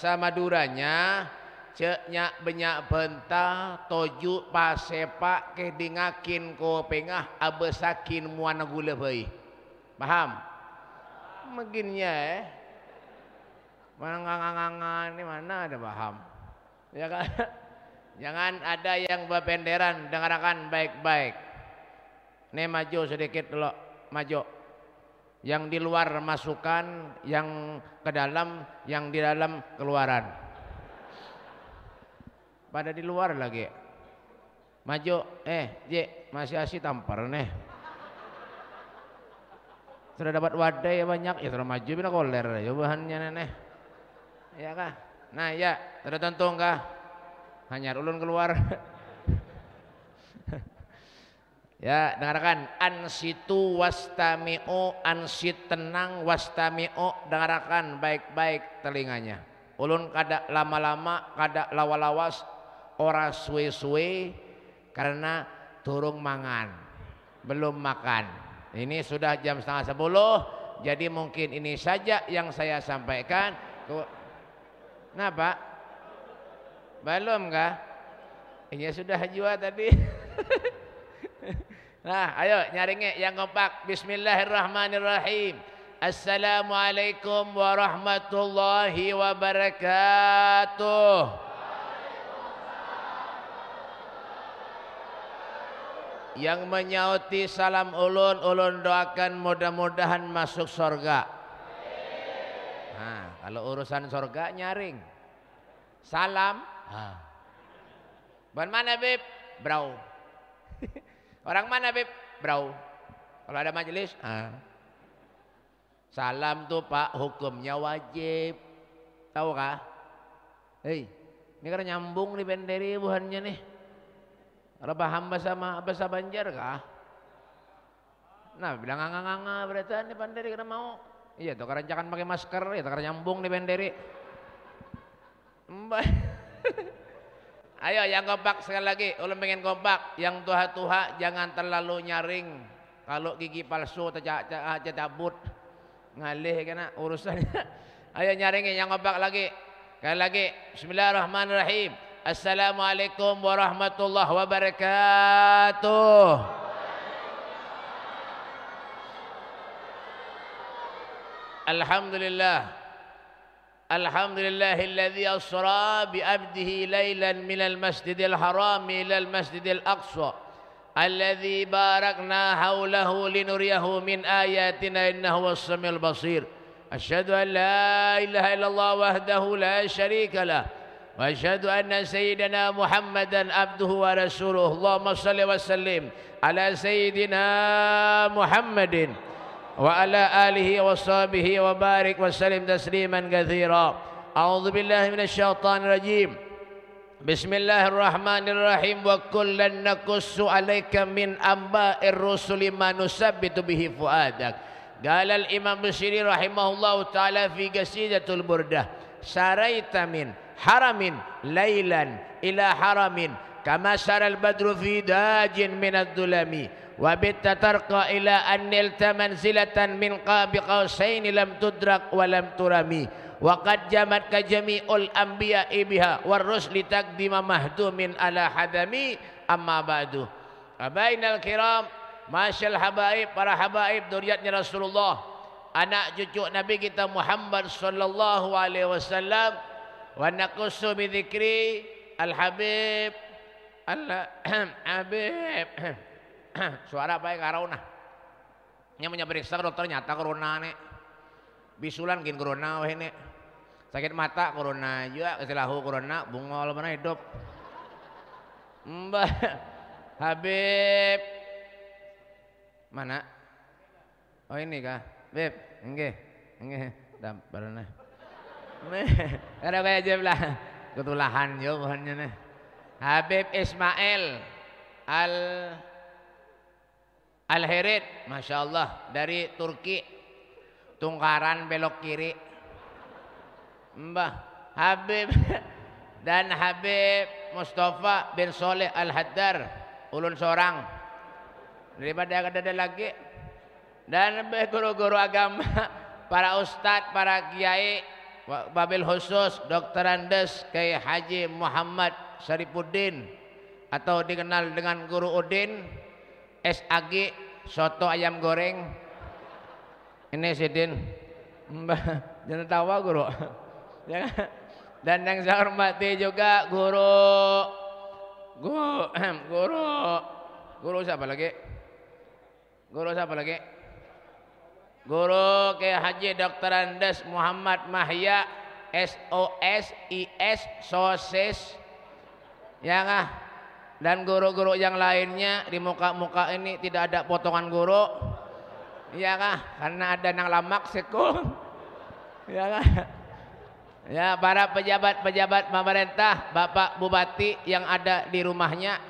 bahasa Maduranya ceknya benyak bentah toju pasepak ke dingakin ko pengah abesakin muana gula bayi. Paham? Meginnya mana ini mana ada paham? Ya kan? Jangan ada yang berpenderan, dengarkan baik-baik. Nih maju sedikit dulu, maju. Yang di luar masukkan, yang ke dalam, yang di dalam keluaran. Pada di luar lagi. Maju, J, masih asih tampar nih. Sudah dapat wadai banyak, ya sudah maju bina koler ya bahannya nenek. Ya kah? Nah ya, sudah tentu kah? Hanya ulun keluar. Ya, dengarkan ansitu wastami'u, ansit tenang wastami'u, dengarkan baik-baik telinganya. Ulun kada lama-lama, kada lawas-lawas, ora suwe-suwe karena turung mangan, belum makan. Ini sudah jam 9:30, jadi mungkin ini saja yang saya sampaikan. Kenapa? Belum kah? Ini sudah jua tadi. Nah, ayo nyaringnya yang kompak. Bismillahirrahmanirrahim. Assalamualaikum warahmatullahi wabarakatuh. Yang menyauti salam ulun, ulun doakan mudah-mudahan masuk surga. Nah, kalau urusan surga nyaring. Salam. Ban mana Beb? Brau. Orang mana Beb? Brau. Kalau ada majelis, salam tuh Pak hukumnya wajib. Tahu kah? Hei, ini kan nyambung nih benderi buhannya nih. Kalau paham bahasa Banjar kah? Nah, bilang nganga-nganga berarti nih benderi kena mau. Iya tuh kerancakan pakai masker, ya tuh nyambung nih benderi. Ayo yang kompak sekali lagi, ulun pengen kompak. Yang tuha-tuha jangan terlalu nyaring. Kalau gigi palsu cabut ngalih kena urusannya. Ayo nyaringin yang kompak lagi. Sekali lagi. Bismillahirrahmanirrahim. Assalamualaikum warahmatullahi wabarakatuh. Alhamdulillah. Alhamdulillahilladzi asra bi abdihi lailan minal masjidil haram ilal masjidil aqsa alladzi barakna haulahu linuriyahu min ayatina innahu was-samiul basir. Asyhadu an la ilaha illallah wahdahu la syarika lah wa asyhadu anna sayyidana Muhammadan abduhu wa rasuluh. Allahumma shalli wa sallim ala sayyidina Muhammadin wa ala alihi wa sahbihi wa barik wa sallim tasliman katsira. A'udzu billahi minasyaitonir rajim. Bismillahirrahmanirrahim. Wa kullan naqussu 'alaika min amba'ir rusuli ma nusabbitu bihi fuadak. Qala al-Imam Busiri rahimahullahu taala fi qasidatul burdah, saraita min haramin lailan ila haramin kama saral badru fi dajin min ad-dulami wa bitta tarqa ila an nilta manzilatan min qabi qausaini lam tudrak wa lam turami wa qad jamat ka jami'ul anbiya'i biha war rusli taqdima mahdumin ala hadami. Amma ba'du. Abainal kiram, masyal habaib, para habaib dzurriyyatnya Rasulullah, anak cucu Nabi kita Muhammad sallallahu alaihi wasallam. Wa naqussu bi dzikri al habib Habib. Suara apa ya karona? Nya menyaperiksa dokter nyata corona nih. Bisulan gin corona weh nih. Sakit mata corona juga, kesilahu corona, bungol mana hidup. Mbah Habib. Mana? Oh ini kah? Beb, nggih. Damparna. Ada kayak aja lah. Ketulahan yo bahannya nih. Habib Ismail Al-Hirid, Masya Allah, dari Turki, Tungkaran belok kiri. Mbah Habib dan Habib Mustafa bin Soleh Al-Haddar, ulun seorang daripada ada lagi, dan guru-guru agama, para ustadz, para kiai, wabil khusus Dr. Andes Kiai Haji Muhammad Syarifuddin atau dikenal dengan Guru Udin SAG soto ayam goreng. Ini Sidin, jangan tawa Guru. Dan yang saya hormati juga guru siapa lagi? Guru Kiai Haji Dr. Andes Muhammad Mahya SOSIS sosis ya kah? Dan guru-guru yang lainnya di muka-muka ini tidak ada potongan guru ya kah? Karena ada nang lamak sekung ya kah? Ya, para pejabat-pejabat pemerintah, Bapak Bupati yang ada di rumahnya,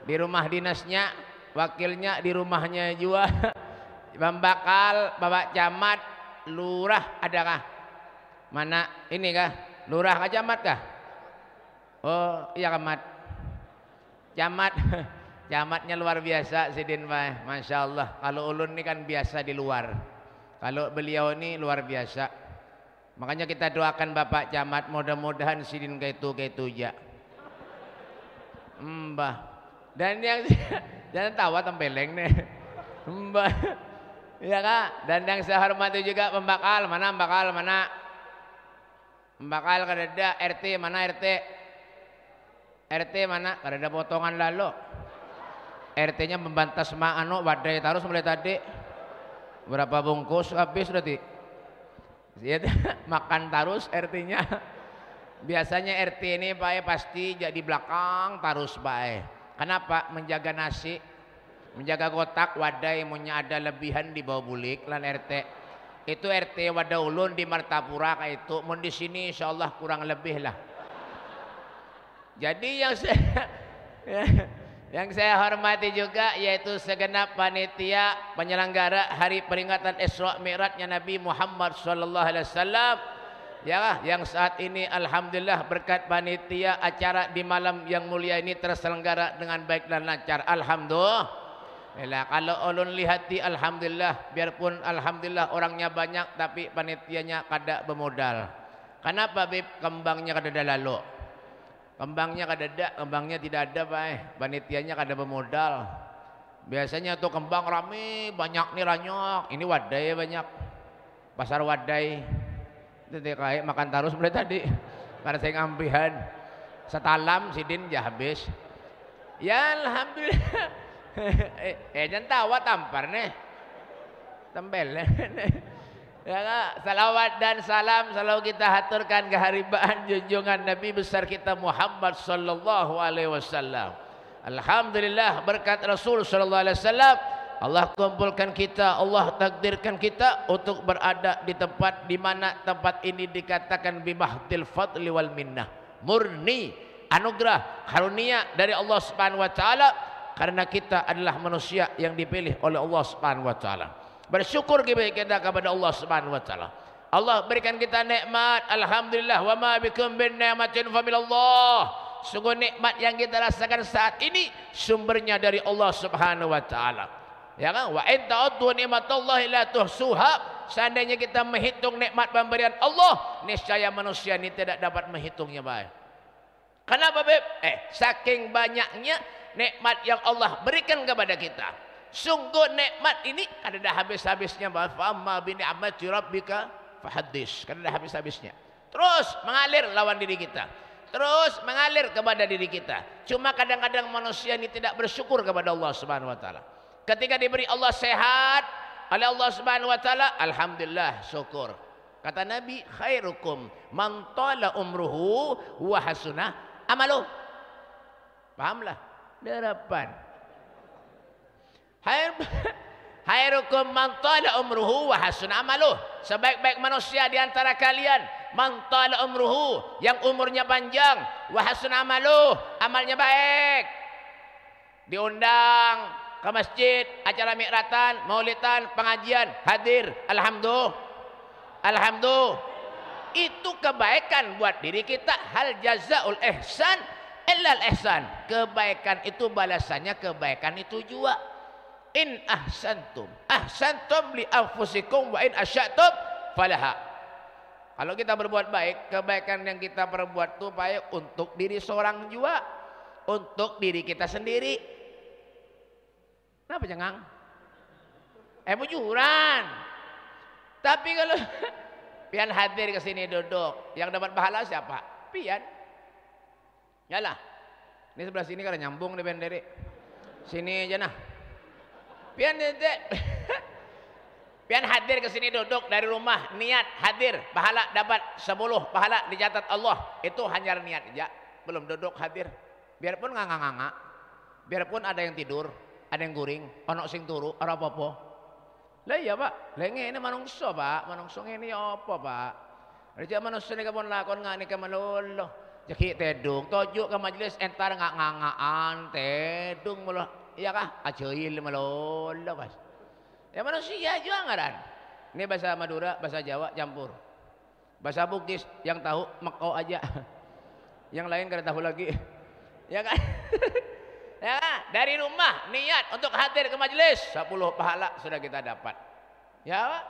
di rumah dinasnya, wakilnya di rumahnya juga, Pembakal, Bapak Camat, Lurah adakah? Mana ini kah? Lurah kah Camat kah? Oh iya Camat. Camatnya luar biasa Sidin Pak. Masya Allah. Kalau ulun ini kan biasa di luar. Kalau beliau ini luar biasa. Makanya kita doakan Bapak Camat mudah-mudahan Sidin kayak itu ya. Mbah. Dan yang jangan tawa tempeleng nih. Mbah. Ya kak. Dan yang saya hormati juga Pembakal. Mana Pembakal mana? Pembakal kadada RT mana RT? RT mana? Kadada potongan lalu. RT-nya membantas wadai taruh mulai tadi. Berapa bungkus habis berarti? Makan terus RT-nya. Biasanya RT ini Pak pasti jadi belakang terus Pak. Kenapa? Menjaga nasi, menjaga kotak wadai punya ada lebihan di bawah bulik lan RT. Itu RT wadah ulun di Martapura kayak itu. Mun di sini insyaallah kurang lebih lah. Jadi yang saya hormati juga yaitu segenap panitia penyelenggara hari peringatan Isra Mi'rajnya Nabi Muhammad sallallahu alaihi wasallam. Ya, yang saat ini alhamdulillah berkat panitia acara di malam yang mulia ini terselenggara dengan baik dan lancar. Alhamdulillah. Kalau ulun lihati alhamdulillah, biarpun alhamdulillah orangnya banyak tapi panitianya kada bermodal. Kenapa Bib? Kembangnya kada lalu. Kembangnya tidak ada Pak. Panitianya kada bermodal. Biasanya tuh kembang rame, banyak nih ranyok. Ini wadai banyak. Pasar wadai. Itu kayak makan terus mulai tadi. Karena saya ngampihan. Setalam Sidin ya habis. Ya alhamdulillah. Jangan tawa tampar nih. Tempel nih. Ya kak, salawat dan salam selalu kita haturkan keharibaan junjungan Nabi besar kita Muhammad sallallahu alaihi wasallam. Alhamdulillah berkat Rasul sallallahu alaihi wasallam Allah kumpulkan kita, Allah takdirkan kita untuk berada di tempat di mana tempat ini dikatakan bimahtil fadli wal minnah. Murni anugerah karunia dari Allah Subhanahu wa taala karena kita adalah manusia yang dipilih oleh Allah Subhanahu wa taala. Bersyukur kita kepada Allah Subhanahu wa taala. Allah berikan kita nikmat, alhamdulillah. Wa ma bikum bin ni'matin fa minallah. Sungguh nikmat yang kita rasakan saat ini sumbernya dari Allah Subhanahu wa taala. Ya kan? Wa in ta'uddu ni'matallahi la tuhsuha. Seandainya kita menghitung nikmat pemberian Allah, niscaya manusia ini tidak dapat menghitungnya baik. Kenapa, Beb? Saking banyaknya nikmat yang Allah berikan kepada kita. Sungguh nikmat ini ada dah habis-habisnya. Fa'amma bi ni'mati rabbika fahaddits. Kada ada habis-habisnya. Terus mengalir lawan diri kita. Terus mengalir kepada diri kita. Cuma kadang-kadang manusia ini tidak bersyukur kepada Allah Subhanahu wa taala. Ketika diberi Allah sehat oleh Allah Subhanahu wa taala, alhamdulillah syukur. Kata Nabi, khairukum man tala umruhu wa hasuna amaluh. Pahamlah? Derapan. Khairukum man tala umruhu wa hasuna amaluh. Sebaik-baik manusia di antara kalian man tala umruhu, yang umurnya panjang, wa hasuna amaluh, amalnya baik. Diundang ke masjid, acara mikratan, maulidan, pengajian, hadir, alhamdulillah. Alhamdulillah. Itu kebaikan buat diri kita. Hal jazaul ihsan illal ihsan. Kebaikan itu balasannya kebaikan itu juga. In ahsantum ahsantum li anfusikum wa in asyatum falaha. Kalau kita berbuat baik, kebaikan yang kita perbuat itu baik untuk diri seorang juga, untuk diri kita sendiri. Kenapa jangan? Bujuran. Tapi kalau pian hadir ke sini duduk, yang dapat pahala siapa? Pian. Yalah. Ini sebelah sini kan nyambung di benderi. Sini aja nah. Pian pian hadir ke sini duduk dari rumah, niat hadir, pahala dapat 10 pahala dicatat Allah. Itu hanya niat aja, belum duduk hadir. Biarpun nganga-nganga, biarpun ada yang tidur, ada yang guring, ono sing turu, ora apa-apa. Lah iya Pak, lha ngene manungsa Pak, manungsa ngene apa Pak? Reja manungsa nek pun lakon ngene ke malolo. Jeki tedung, tojuk ke majelis entar ngangaan, tedung mulo. Iya kah? Ajoil malolo Mas. Ya manusia juga ngaran. Ini bahasa Madura, bahasa Jawa campur. Bahasa Bugis yang tahu Mekau aja. Yang lain kada tahu lagi. Ya kan? Ya, dari rumah niat untuk hadir ke majelis 10 pahala sudah kita dapat. Ya, Pak?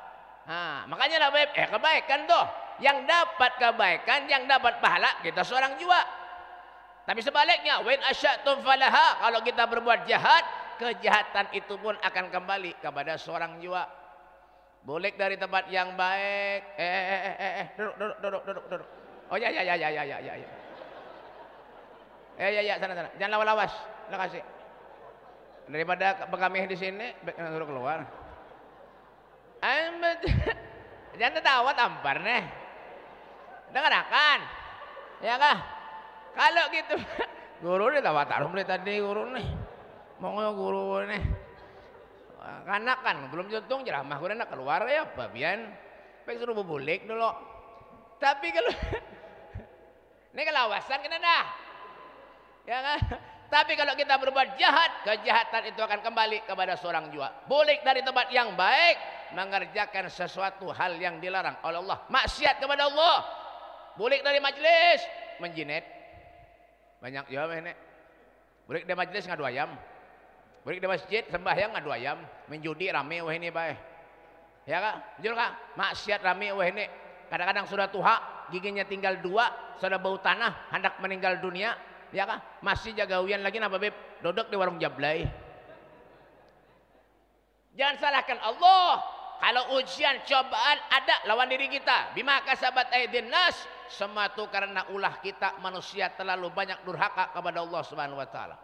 Nah, makanya lah kebaikan tuh. Yang dapat kebaikan, yang dapat pahala kita seorang juga. Tapi sebaliknya, wa in asya'tum falaha, kalau kita berbuat jahat, kejahatan itu pun akan kembali kepada seorang jiwa. Boleh dari tempat yang baik. Duduk. Oh ya. Ya, sana. Jangan lawas-lawas. Terima kasih. Daripada kami di sini, duduk keluar. Jangan tertawa tampar nih. Dengarkan. Ya kah? Kalau gitu, guru nih tawa taruh mulai tadi guru nih. Mau guru nih, kanak kan belum contoh ceramah gue nak keluar ya babian, pengen suruh bubulik dulu. Tapi kalau ini kelawasan kena dah, ya kan? Tapi kalau kita berbuat jahat, kejahatan itu akan kembali kepada seorang jua. Bulik dari tempat yang baik, mengerjakan sesuatu hal yang dilarang oleh Allah, maksiat kepada Allah. Bulik dari majelis, menjinet, banyak jawab ini. Bulik dari majelis ngadu ayam. Balik di masjid sembahyang ngadu ayam, menjudi rame wah ini bae. Ya kak, jujur kak, maksiat rame wah ini. Kadang-kadang sudah tua, giginya tinggal 2, sudah bau tanah, hendak meninggal dunia. Ya kak, masih jaga uyan lagi napa beb? Duduk di warung jablay. Jangan salahkan Allah. Kalau ujian cobaan ada lawan diri kita, bima kasabat aydin nas, semua itu karena ulah kita manusia terlalu banyak durhaka kepada Allah Subhanahu wa taala.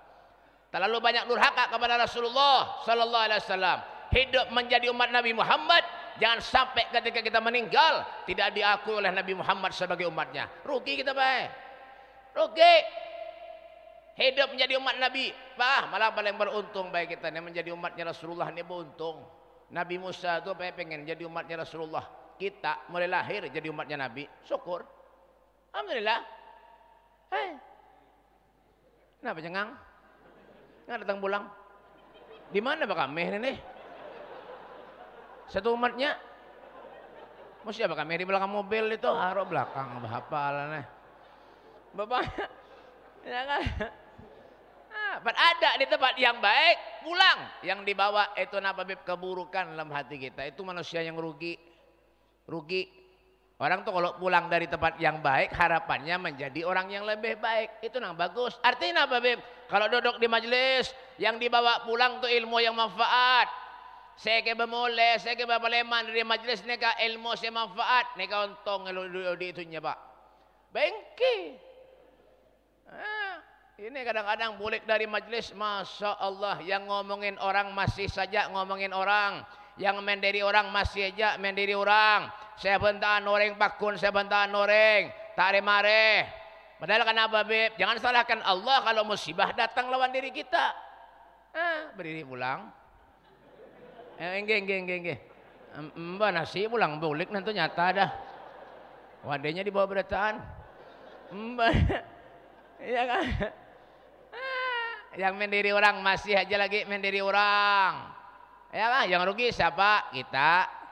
Terlalu banyak durhaka kepada Rasulullah sallallahu alaihi wasallam. Hidup menjadi umat Nabi Muhammad, jangan sampai ketika kita meninggal tidak diakui oleh Nabi Muhammad sebagai umatnya. Rugi kita baik. Rugi. Hidup menjadi umat Nabi, malah paling beruntung baik kita ini menjadi umatnya Rasulullah ini beruntung. Nabi Musa itu pengen jadi umatnya Rasulullah. Kita mulai lahir jadi umatnya Nabi. Syukur. Alhamdulillah. Hei. Kenapa cengang? Nggak datang pulang. Di mana Pak kami ini? Satu umatnya. Mesti apa kami di belakang mobil itu? Harap belakang hafalannya. Bapak, ya kan? Ada di tempat yang baik, pulang. Yang dibawa itu keburukan dalam hati kita. Itu manusia yang rugi. Orang tuh kalau pulang dari tempat yang baik, harapannya menjadi orang yang lebih baik. Itu yang bagus. Artinya apa, Beb? Kalau duduk di majelis, yang dibawa pulang tuh ilmu yang manfaat. Saya ke bemole, saya ke bapaleman dari majelis ini ka ilmu saya manfaat. Ini ka untong di itunya, Pak. Bengki. Ini kadang-kadang bulik dari majelis, Masya Allah, yang ngomongin orang masih saja ngomongin orang. Yang mendiri orang masih aja mendiri orang. Saya bentaan noreng pakun, saya bentaan noreng. Tak mare. Padahal kenapa Beb? Jangan salahkan Allah kalau musibah datang lawan diri kita. Berdiri pulang. Enggak. Mbak nasi pulang bulik nanti nyata dah. Wadahnya di bawah berataan. Mbak. Iya kan? Yang mendiri orang masih aja lagi mendiri orang. Ya kan? Yang rugi siapa? Kita.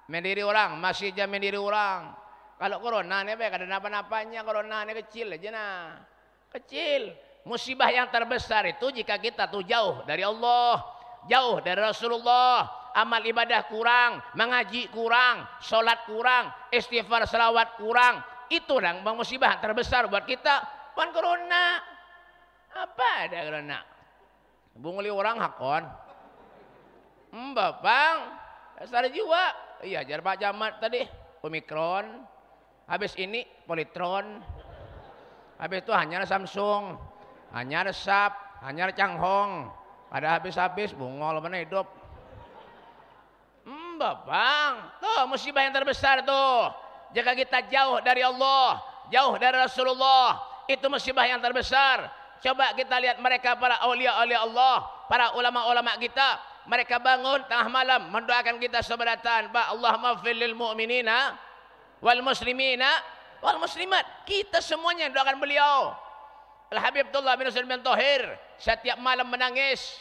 Mendiri orang, masih aja mendiri orang. Kalau corona ini ada napa-napanya, corona ini kecil aja nah. Kecil. Musibah yang terbesar itu jika kita tuh jauh dari Allah, jauh dari Rasulullah, amal ibadah kurang, mengaji kurang, sholat kurang, istighfar selawat kurang. Itu yang musibah terbesar buat kita. Bukan corona. Apa ada corona? Bunguli orang hakon. Bapang, dasar jiwa. Iya, jar Pak Jamat tadi. Omikron. Habis ini Politron. Habis itu hanya Samsung. Hanya Sap. Hanya Changhong. Ada habis-habis bungol mana hidup. Bapang. Tuh musibah yang terbesar tuh. Jika kita jauh dari Allah. Jauh dari Rasulullah. Itu musibah yang terbesar. Coba kita lihat mereka para aulia-aulia Allah. Para ulama-ulama kita. Mereka bangun tengah malam mendoakan kita seberatan. Allahumma fil lil mu'minina wal muslimina wal muslimat. Kita semuanya doakan beliau. Al-Habib Abdullah bin Husain bin Thohir setiap malam menangis.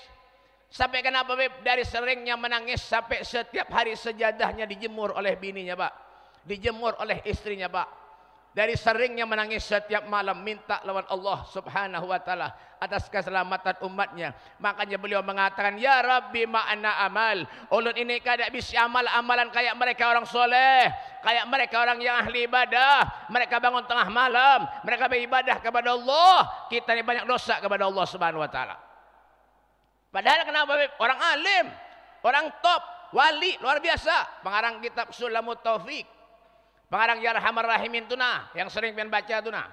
Sampai kenapa Beb? Dari seringnya menangis sampai setiap hari sejadahnya dijemur oleh bininya Pak. Dijemur oleh istrinya Pak. Dari seringnya menangis setiap malam minta lawan Allah Subhanahu wa taala atas keselamatan umatnya. Makanya beliau mengatakan, "Ya Rabbi ma'ana amal." Ulun ini kada bisa amal amalan kayak mereka orang soleh, kayak mereka orang yang ahli ibadah. Mereka bangun tengah malam, mereka beribadah kepada Allah. Kita ini banyak dosa kepada Allah Subhanahu wa taala. Padahal kenapa? Orang alim, orang top, wali luar biasa. Pengarang kitab Sulamut Taufik. Pengarang Ya Arhamar Rahimin tu nah, yang sering pengen baca tu nah.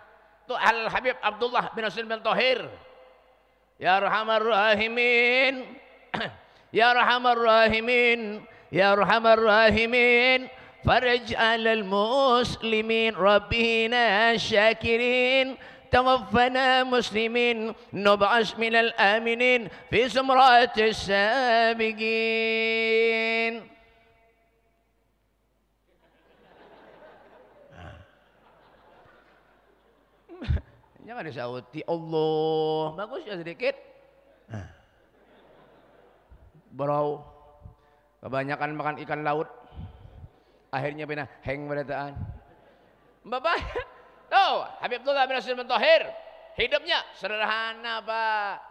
Tu Al Habib Abdullah bin Husain bin Thohir. Ya Arhamar Rahimin. Ya Arhamar Rahimin. Ya Arhamar Rahimin. Faraj 'alal muslimin rabbina syakirin. توفنا مسلمين نبعث من الآمنين في زمرات السابقين. Jangan disauti Allah. Bagus ya sedikit. Bro, kebanyakan makan ikan laut. Akhirnya pina heng berataan. Bapak, tuh Habib Abdullah bin Husain bin Thohir. Hidupnya sederhana Pak.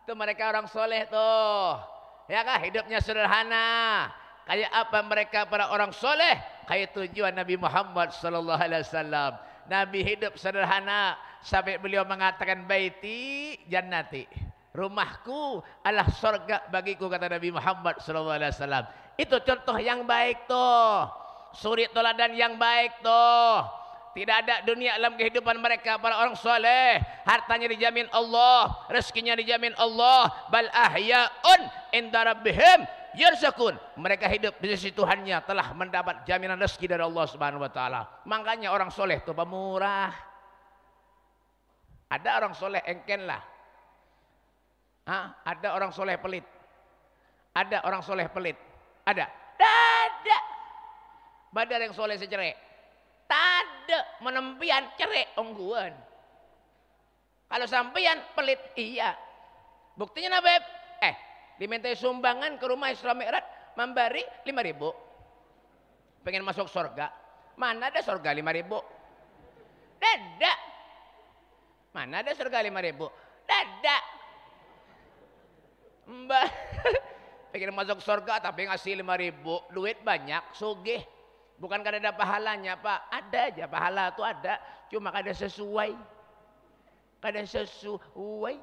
Itu mereka orang soleh tuh. Ya kah? Hidupnya sederhana. Kayak apa mereka para orang soleh? Kayak tujuan Nabi Muhammad sallallahu alaihi wasallam. Nabi hidup sederhana sampai beliau mengatakan baiti jannati. Rumahku adalah surga bagiku kata Nabi Muhammad sallallahu alaihi wasallam. Itu contoh yang baik tuh. Suri teladan yang baik tuh. Tidak ada dunia dalam kehidupan mereka para orang soleh. Hartanya dijamin Allah, rezekinya dijamin Allah. Bal ahya'un inda rabbihim yarzakun. Mereka hidup di sisi Tuhannya telah mendapat jaminan rezeki dari Allah Subhanahu wa taala. Makanya orang soleh itu pemurah. Ada orang soleh engken lah. Ada orang soleh pelit. Ada orang soleh pelit. Ada. Ada. Badar yang soleh secerek. Tada menempian cerek ongguan. Kalau sampean pelit iya. Buktinya apa? Dimintai sumbangan ke rumah Isra Mi'raj memberi 5.000. Pengen masuk surga. Mana ada surga 5.000? Dada. Mana ada surga 5.000? Dada. Mbak pengen masuk surga tapi ngasih 5.000, duit banyak, sugih. Bukan kada ada pahalanya Pak, ada aja pahala tuh ada, cuma kada sesuai. Kada sesuai.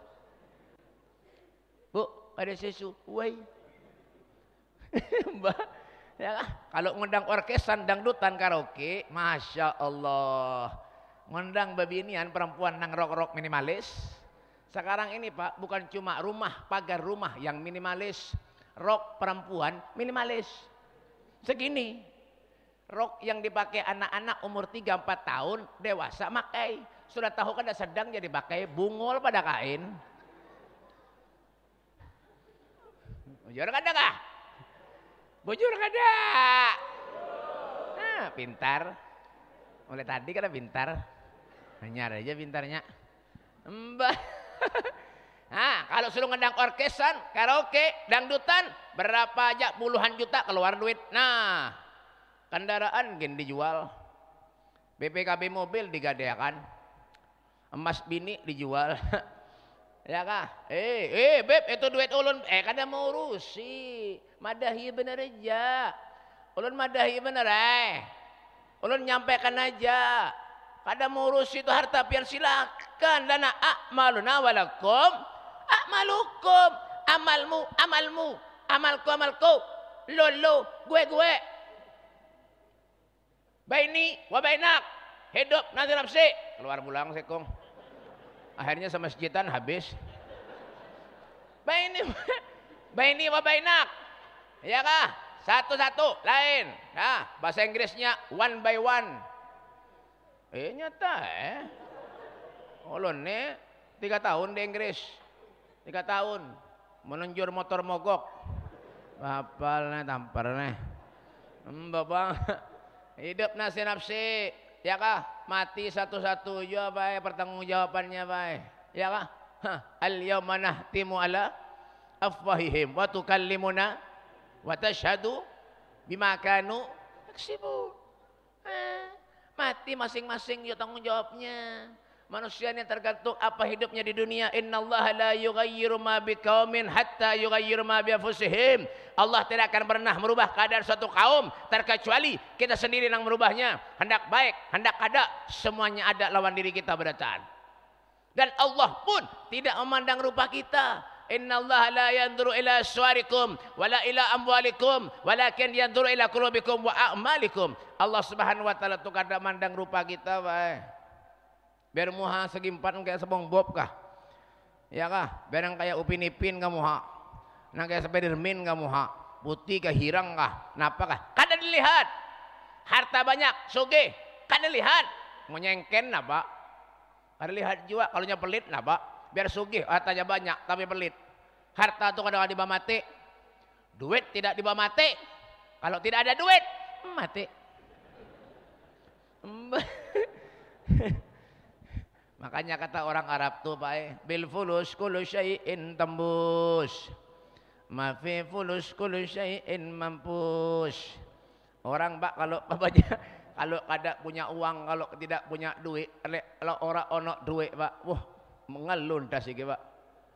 Bu, kada sesuai. Mbak, ya, kalau ngundang orkesan dangdutan karaoke, masya Allah. Ngundang babinian perempuan nang rock-rock minimalis. Sekarang ini Pak, bukan cuma rumah, pagar rumah yang minimalis, rok perempuan minimalis. Segini. Rok yang dipakai anak-anak umur 3-4 tahun, dewasa makai. Sudah tahu kan sedang jadi pakai bungol pada kain. Bujur kada kah? Bujur kada? Nah, pintar. Mulai tadi kada pintar. Hanya aja pintarnya. Mbak. Nah, kalau suruh ngedang orkesan, karaoke, dangdutan, berapa aja puluhan juta keluar duit. Nah, kendaraan gen dijual. BPKB mobil digadeakan. Emas bini dijual. Ya kah? Beb, itu duit ulun. Kada mau urusi. Madahi bener aja. Ulun madahi bener Ulun nyampaikan aja. Kada mau urusi itu harta pian silakan. Lana a'maluna walakum a'malukum. Amalmu, amalmu. Amalku, amalku. Lo, gue. Baini wa bainak. Hidup nanti nafsi. Keluar pulang sekong. Akhirnya sama masjidan habis. Baini wa bainak. Ya kah? Satu-satu lain. Nah, bahasa Inggrisnya one by one. Nyata Ulun nih 3 tahun di Inggris. 3 tahun. Menunjur motor mogok. Hafal nih tampar nih. Bapak hidup nafsi. Ya kah? Mati satu-satu aja baik pertanggungjawabannya baik. Ya kah? Al-yawma nahtimu ala afwahihim wa tukallimuna wa tashhadu bima kanu yaksibun. Mati masing-masing ya tanggung jawabnya. Manusia ini tergantung apa hidupnya di dunia. Innallaha la yughayyiru ma biqaumin hatta yughayyiru ma bi anfusihim. Allah tidak akan pernah merubah keadaan suatu kaum terkecuali kita sendiri yang merubahnya. Hendak baik, hendak ada, semuanya ada lawan diri kita berdasarkan. Dan Allah pun tidak memandang rupa kita. Innallaha la yanzuru ila suwarikum wala ila amwalikum walakin yanzuru ila qulubikum wa a'malikum. Allah Subhanahu wa taala tuh kada mandang rupa kita bae. Biar muha segi 4 kayak sebong bob kah? Ya kah? Biar kayak Upin Ipin kamu ha. Nang kayak Spiderman kamu ha. Putih kah hirang kah? Napa kah? Kada dilihat. Harta banyak, sugih. Kada lihat. Mau nyengken napa? Kada lihat juga kalau nya pelit napa? Biar sugih, hartanya banyak tapi pelit. Harta itu kadang dibawa mati. Duit tidak dibawa mati. Kalau tidak ada duit, mati. Makanya kata orang Arab tuh Pak, bil fulus kullu syai'in tembus. Ma fi fulus kullu syai'in mampus. Orang Pak kalau kada punya uang, kalau tidak punya duit, kalau orang ono duit Pak, wah mengalun tas iki Pak.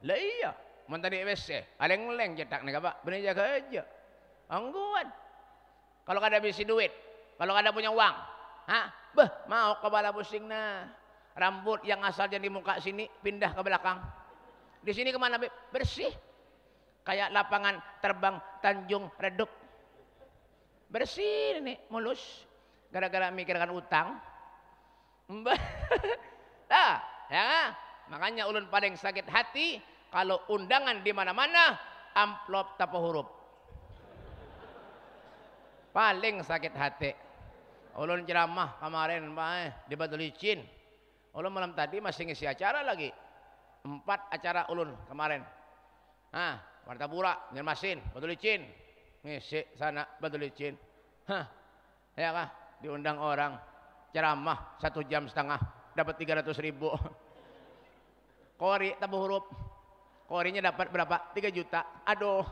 Lah iya, mun tadi WC, aleng-leng cetak nih Pak, bener jaga aja. Angguan. Kalau kada bisi duit, kalau kada punya uang, mau kepala pusing nah. Rambut yang asalnya di muka sini pindah ke belakang. Di sini kemana? Bersih. Kayak lapangan terbang Tanjung Reduk. Bersih nih, mulus. Gara-gara mikirkan utang. Ya, makanya ulun paling sakit hati kalau undangan di mana-mana amplop tanpa huruf. Paling sakit hati. Ulun ceramah kemarin Pak di Batu Licin. Ulun malam tadi masih ngisi acara lagi. 4 acara ulun kemarin. Martapura, Banjarmasin, Batu Licin. Ngisi sana Batu Licin. Ya kah? Diundang orang ceramah 1,5 jam dapat 300.000. Kori tabu huruf. Korinya dapat berapa? 3 juta. Aduh.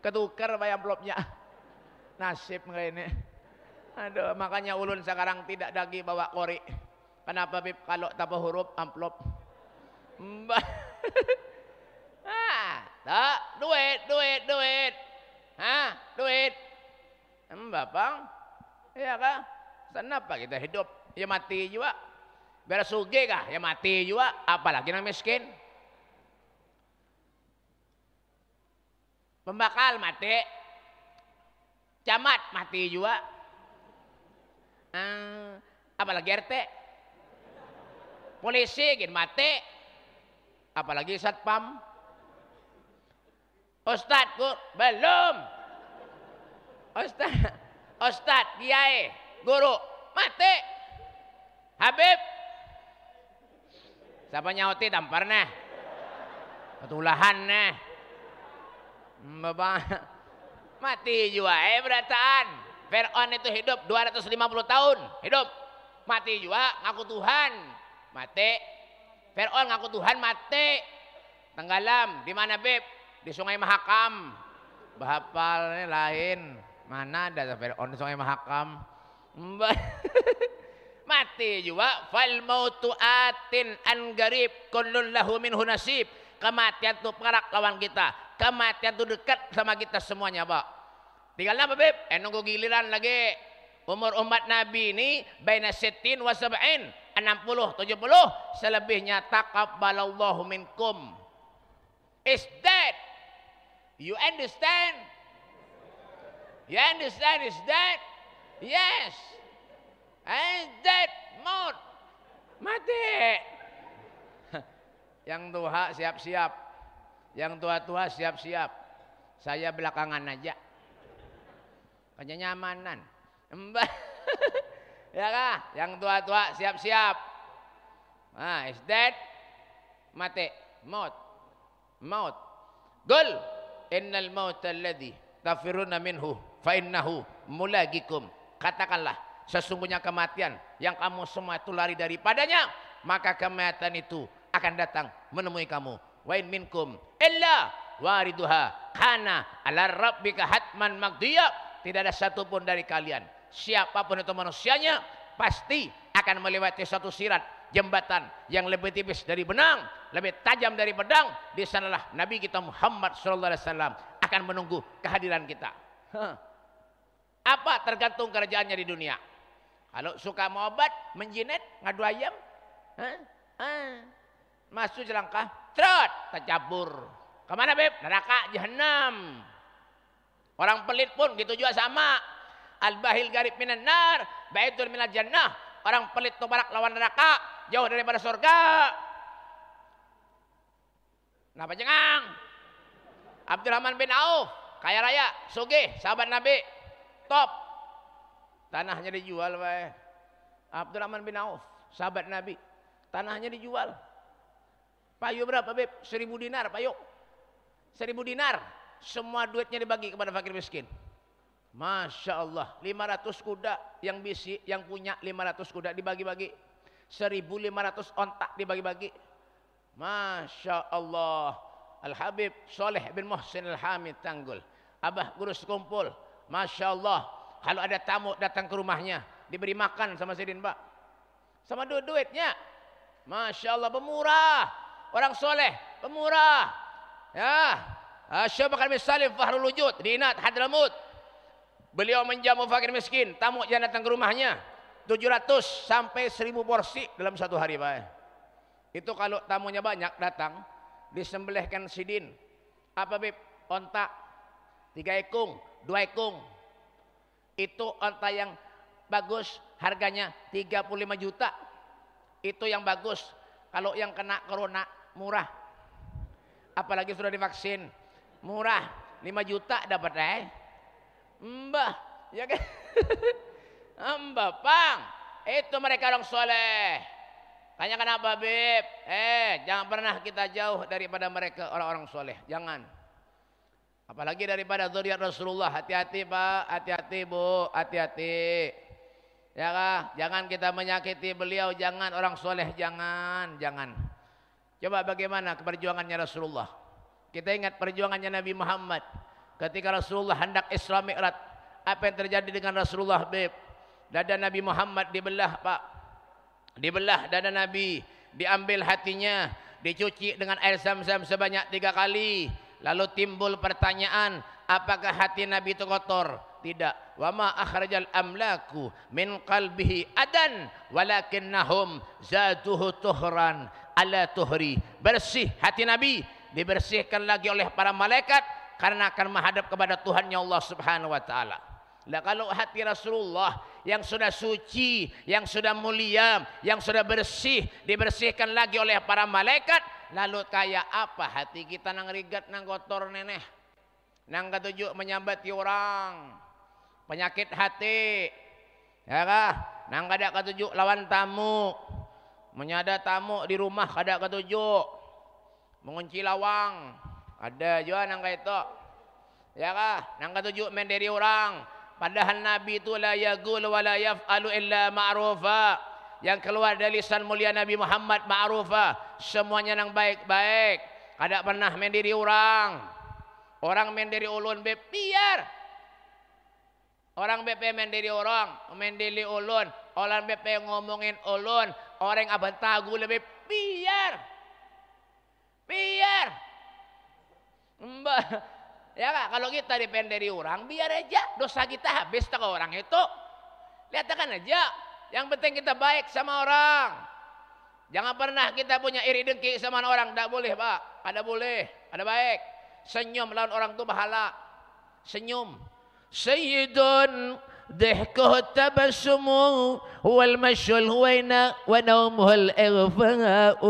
Ketukar bayar amplopnya. Nasib ini. Aduh, makanya ulun sekarang tidak lagi bawa kori. Kenapa Bib? Kalau tanpa huruf amplop. Tak, duit. Duit. Bapang. Ya kah? Kenapa kita hidup? Ya mati juga. Biar sugih kah? Ya mati juga. Apalagi yang miskin. Pembakal mati. Camat mati juga. Apalagi RT. Polisi gin mati. Apalagi satpam. Ustad belum. Ustad kiai guru mati. Habib siapa nyauti tampar nah. Ketulahan nah. Bapak mati juga berataan. Fir'aun itu hidup 250 tahun. Hidup. Mati juga ngaku Tuhan. Mati. Fir'aun ngaku Tuhan mati. Tenggelam. Di mana Beb? Di Sungai Mahakam. Bahapalnya lain. Mana ada Fir'aun di Sungai Mahakam? Mati juga. Fal mautu atin an garib kullun lahu minhu nasib. Kematian itu perak lawan kita. Kematian itu dekat sama kita semuanya, Pak. Tinggal apa, Beb? Nunggu giliran lagi. Umur umat Nabi ini baina sittin wa sab'in, 60 70. Selebihnya taqabbalallahu minkum. Is that? You understand? You understand is that? Yes. And that maut. Mati. Yang tua siap-siap. Yang tua-tua siap-siap. Saya belakangan aja. Kenyamanan. Ya kah? Yang tua-tua siap-siap. Is that? Mati. Maut. Maut. Qul innal mauta alladhi tafiruna minhu fa innahu mulagikum. Katakanlah, sesungguhnya kematian yang kamu semua itu lari daripadanya, maka kematian itu akan datang menemui kamu. Wa in minkum illa wariduha kana ala rabbika hatman maqdiya. Tidak ada satupun dari kalian, siapapun itu manusianya, pasti akan melewati satu sirat jembatan yang lebih tipis dari benang, lebih tajam dari pedang. Di sanalah Nabi kita Muhammad SAW akan menunggu kehadiran kita. Apa tergantung kerjaannya di dunia. Kalau suka mau obat, menjinet, ngadu ayam, masuk jelangkah, trot, tercabur. Kemana, Beb? Neraka, jahanam. Orang pelit pun gitu juga sama. Al-bahil garib minan nar, baitul minal jannah. Orang pelit itu barak lawan neraka, jauh daripada surga. Kenapa cengang? Abdurrahman bin Auf, kaya raya, sugih, sahabat Nabi, top. Tanahnya dijual, bae. Abdurrahman bin Auf, sahabat Nabi, tanahnya dijual. Payu berapa, Beb? 1000 dinar, payu. 1000 dinar. Semua duitnya dibagi kepada fakir miskin. Masya Allah, 500 kuda yang bisi, yang punya 500 kuda dibagi-bagi. 1500 ontak dibagi-bagi. Masya Allah. Al-Habib Soleh bin Muhsin Al-Hamid Tanggul, Abah guru sekumpul. Masya Allah, kalau ada tamu datang ke rumahnya, diberi makan sama Sidin, Pak. Sama duitnya. Masya Allah, pemurah. Orang soleh, pemurah. Ya. Syekh Bakar bin Salim Fahrul Wujud di Inat Hadramut. Beliau menjamu fakir miskin, tamu yang datang ke rumahnya 700 sampai 1000 porsi dalam satu hari, Pak. Itu kalau tamunya banyak datang, disembelihkan sidin. Apa, Beb? Onta 3 ekung, 2 ekung. Itu onta yang bagus, harganya 35 juta. Itu yang bagus. Kalau yang kena corona murah. Apalagi sudah divaksin, murah, 5 juta dapat, Mbah, ya kan? Mbah, Pang, itu mereka orang soleh. Tanya kenapa, Beb? Jangan pernah kita jauh daripada mereka orang-orang soleh. Jangan. Apalagi daripada zuriat Rasulullah. Hati-hati, Pak. Hati-hati, Bu. Hati-hati. Ya kah? Jangan kita menyakiti beliau. Jangan orang soleh. Jangan. Jangan. Coba bagaimana perjuangannya Rasulullah. Kita ingat perjuangannya Nabi Muhammad. Ketika Rasulullah hendak Isra Mi'raj, apa yang terjadi dengan Rasulullah, Beb? Dada Nabi Muhammad dibelah, Pak. Dibelah dada Nabi, diambil hatinya, dicuci dengan air zam-zam sebanyak 3 kali. Lalu timbul pertanyaan, apakah hati Nabi itu kotor? Tidak. Wa ma akhrajal amlaku min qalbihi adan walakinnahum zaduhu tuhran ala tuhri. Bersih hati Nabi, dibersihkan lagi oleh para malaikat karena akan menghadap kepada Tuhannya Allah Subhanahu wa taala. Lah kalau hati Rasulullah yang sudah suci, yang sudah mulia, yang sudah bersih, dibersihkan lagi oleh para malaikat, lalu kayak apa hati kita nang rigat nang kotor neneh, nang ketujuh menyambati orang, penyakit hati, ya kah? Nang kada ketujuh lawan tamu, menyada tamu di rumah kada ketujuh, mengunci lawang, ada juga nang kayak itu, ya kah? Nang ketujuh menderi orang. Padahal Nabi itu la yaqul wa la yaf'alu illa ma'rufa. Yang keluar dari lisan mulia Nabi Muhammad ma'rufa, semuanya nang baik-baik. Kada pernah mendiri orang. Orang mendiri ulun biar. Orang BP mendiri orang, mendiri ulun. Orang BP ngomongin ulun, orang abang tagu lebih biar. Mbak, ya kak, kalau kita depend dari orang, biar aja dosa kita habis ke orang itu. Lihatkan aja, yang penting kita baik sama orang. Jangan pernah kita punya iri dengki sama orang, tidak boleh pak, ada boleh, ada baik. Senyum lawan orang itu pahala, senyum. Sayyidun ضحكه التبسم والمشي الهوينة ونومه الإغفاء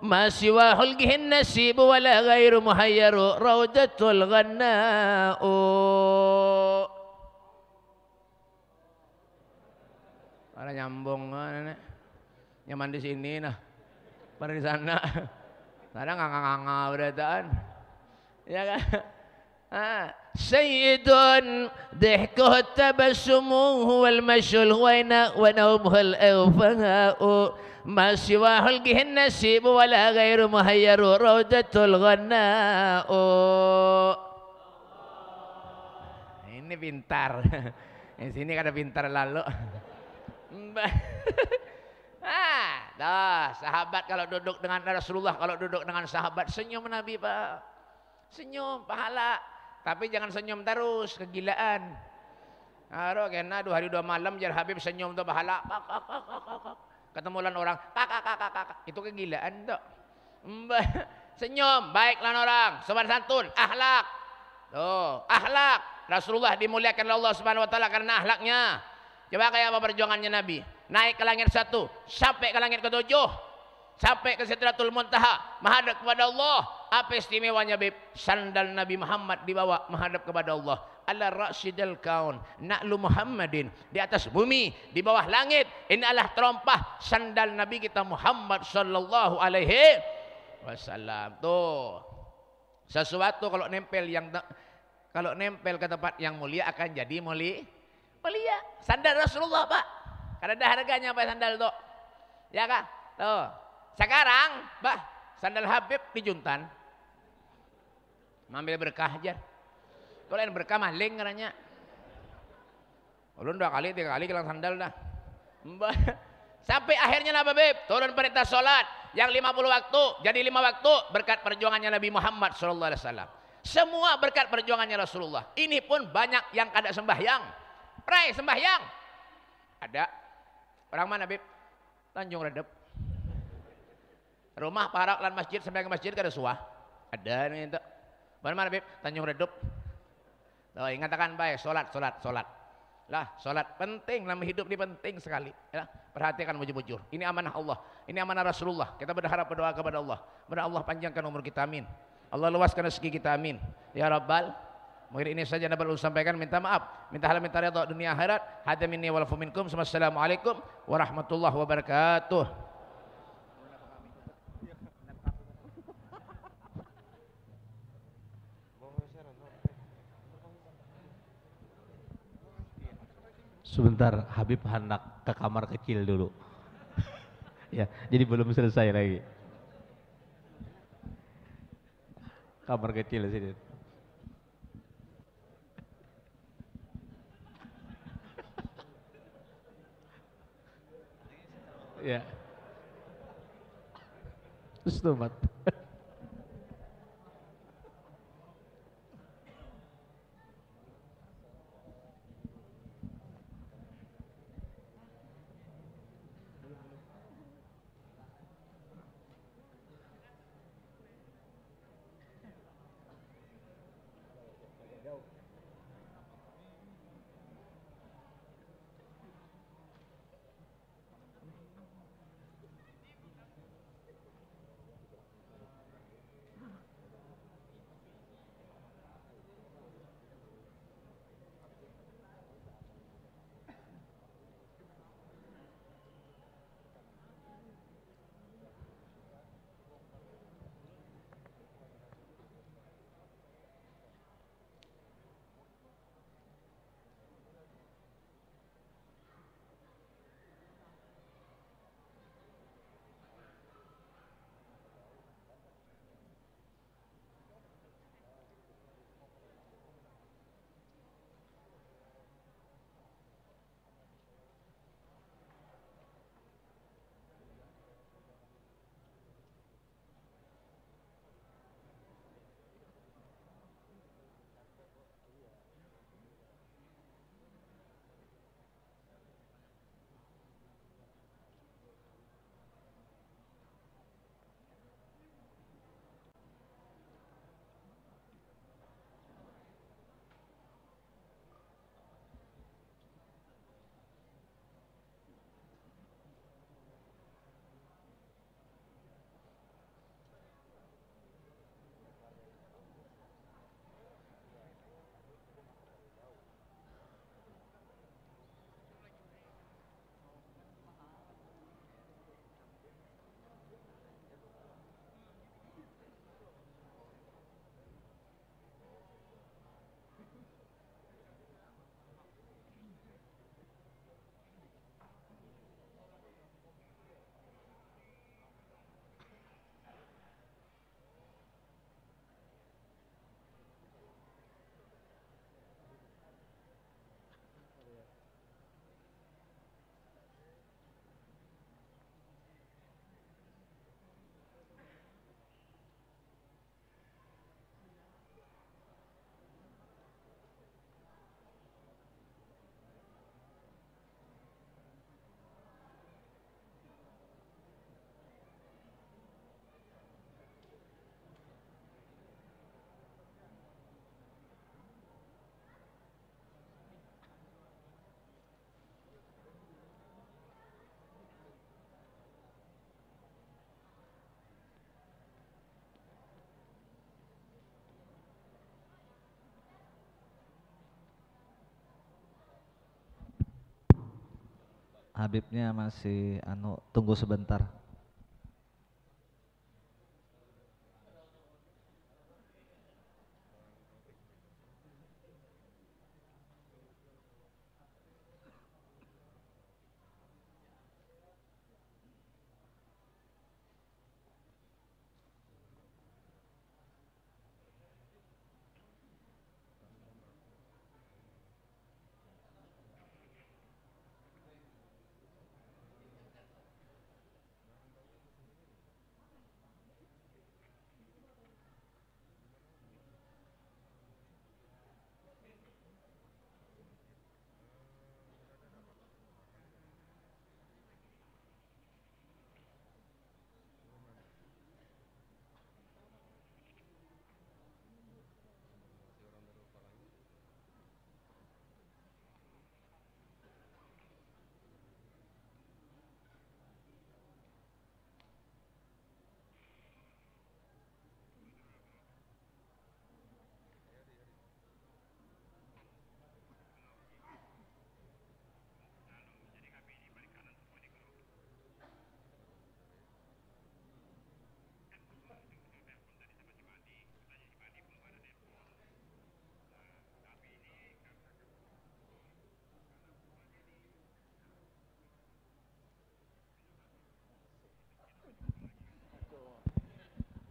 ما سواه الجه النسيب ولا غير محير روضة الغناء. Ada nyambung kan, nyaman di sini nah, pada di sana, ada nganga berataan, ya kan? سيد ضحكه التبسم هو المشي الهوينة ونومه الإغفاء ما سواه الجه النسيب ولا غير مهير روضة الغناء. Ini pintar, di sini kada pintar lalu. Sahabat kalau duduk dengan Rasulullah, kalau duduk dengan sahabat senyum Nabi pak, senyum pahala. Tapi jangan senyum terus, kegilaan. Aro kena 2 hari 2 malam jar Habib senyum tuh pahala. Ketemu lan orang, kakak. Itu kegilaan tuh. Senyum, baiklah orang, sopan santun, akhlak. Tuh, akhlak. Rasulullah dimuliakan oleh Allah Subhanahu wa taala karena akhlaknya. Coba kayak apa perjuangannya Nabi? Naik ke langit 1, sampai ke langit ke-7. Sampai ke Sidratul Muntaha, menghadap kepada Allah. Apa istimewanya Bib? Sandal Nabi Muhammad dibawa menghadap kepada Allah. Ala ra'sidil kaun na'lu Muhammadin, di atas bumi, di bawah langit. Ini adalah terompah sandal Nabi kita Muhammad sallallahu alaihi wasallam. Tuh. Sesuatu kalau nempel ke tempat yang mulia akan jadi mulia. Sandal Rasulullah, Pak. Karena ada harganya Pak sandal tuh. Ya kan? Tuh. Sekarang, sandal Habib di Juntan. Ambil berkah aja. Kalau yang berkah maling katanya. Ulun 2 kali 3 kali kelang sandal dah. Sampai akhirnya Nabi Habib turun perintah sholat yang 50 waktu jadi 5 waktu berkat perjuangannya Nabi Muhammad sallallahu alaihi wasallam. Semua berkat perjuangannya Rasulullah. Ini pun banyak yang kada sembahyang. Pray sembahyang. Ada orang mana Habib? Tanjung Redep. Rumah parak lan masjid sampai ke masjid kada suah. Ada nih itu. Mana Bib? Tanjung Redup. Oh, ingatakan baik salat. Lah, salat penting dalam hidup ini penting sekali. Ya, perhatikan bujur-bujur. Ini amanah Allah. Ini amanah Rasulullah. Kita berharap berdoa kepada Allah. Berdoa Allah panjangkan umur kita amin. Allah luaskan rezeki kita amin. Ya Rabbal. Mungkin ini saja Nabi sampaikan, minta maaf. Minta halal minta ridha dunia akhirat. Hadza minni wal minkum. Wassalamualaikum warahmatullahi wabarakatuh. Sebentar, Habib hendak ke kamar kecil dulu. Ya, jadi belum selesai lagi. Kamar kecil sini. Ya. Ustaz. Habibnya masih tunggu sebentar.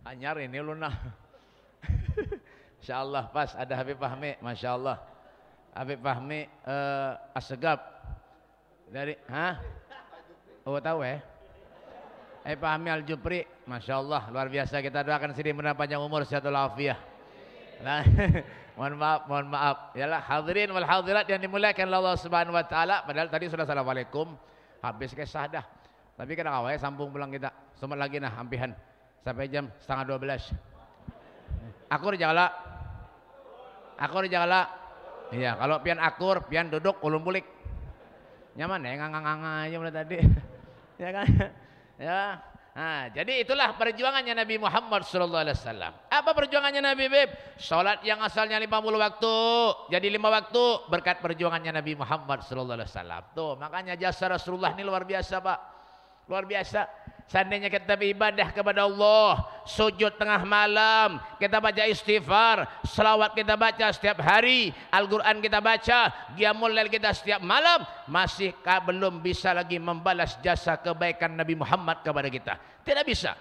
Anyar ini Luna. Insya Allah pas ada Habib Fahmi, Masya Allah. Habib Fahmi Assegaf dari, oh tahu ya? Habib Fahmi Al-Jupri, Masya Allah, luar biasa. Kita doakan sini mudah panjang umur, sehat walafiat. Nah, mohon maaf. Yalah hadirin wal hadirat yang dimuliakan Allah Subhanahu wa taala. Padahal tadi sudah assalamualaikum, habis kisah dah. Tapi kena awalnya sambung pulang kita. Semat lagi nah hampihan sampai jam 11:30. Akur jala. Iya, kalau pian akur, pian duduk ulun bulik. Nyaman ya ngang aja mulai tadi. Ya kan? Ya. Nah, jadi itulah perjuangannya Nabi Muhammad SAW. Apa perjuangannya Nabi Beb? Salat yang asalnya 50 waktu jadi 5 waktu berkat perjuangannya Nabi Muhammad SAW. Tuh, makanya jasa Rasulullah ini luar biasa, Pak. Luar biasa. Seandainya kita beribadah kepada Allah, sujud tengah malam, kita baca istighfar, selawat kita baca setiap hari, Al-Quran kita baca, qiyamul lail kita setiap malam, masih belum bisa lagi membalas jasa kebaikan Nabi Muhammad kepada kita. Tidak bisa.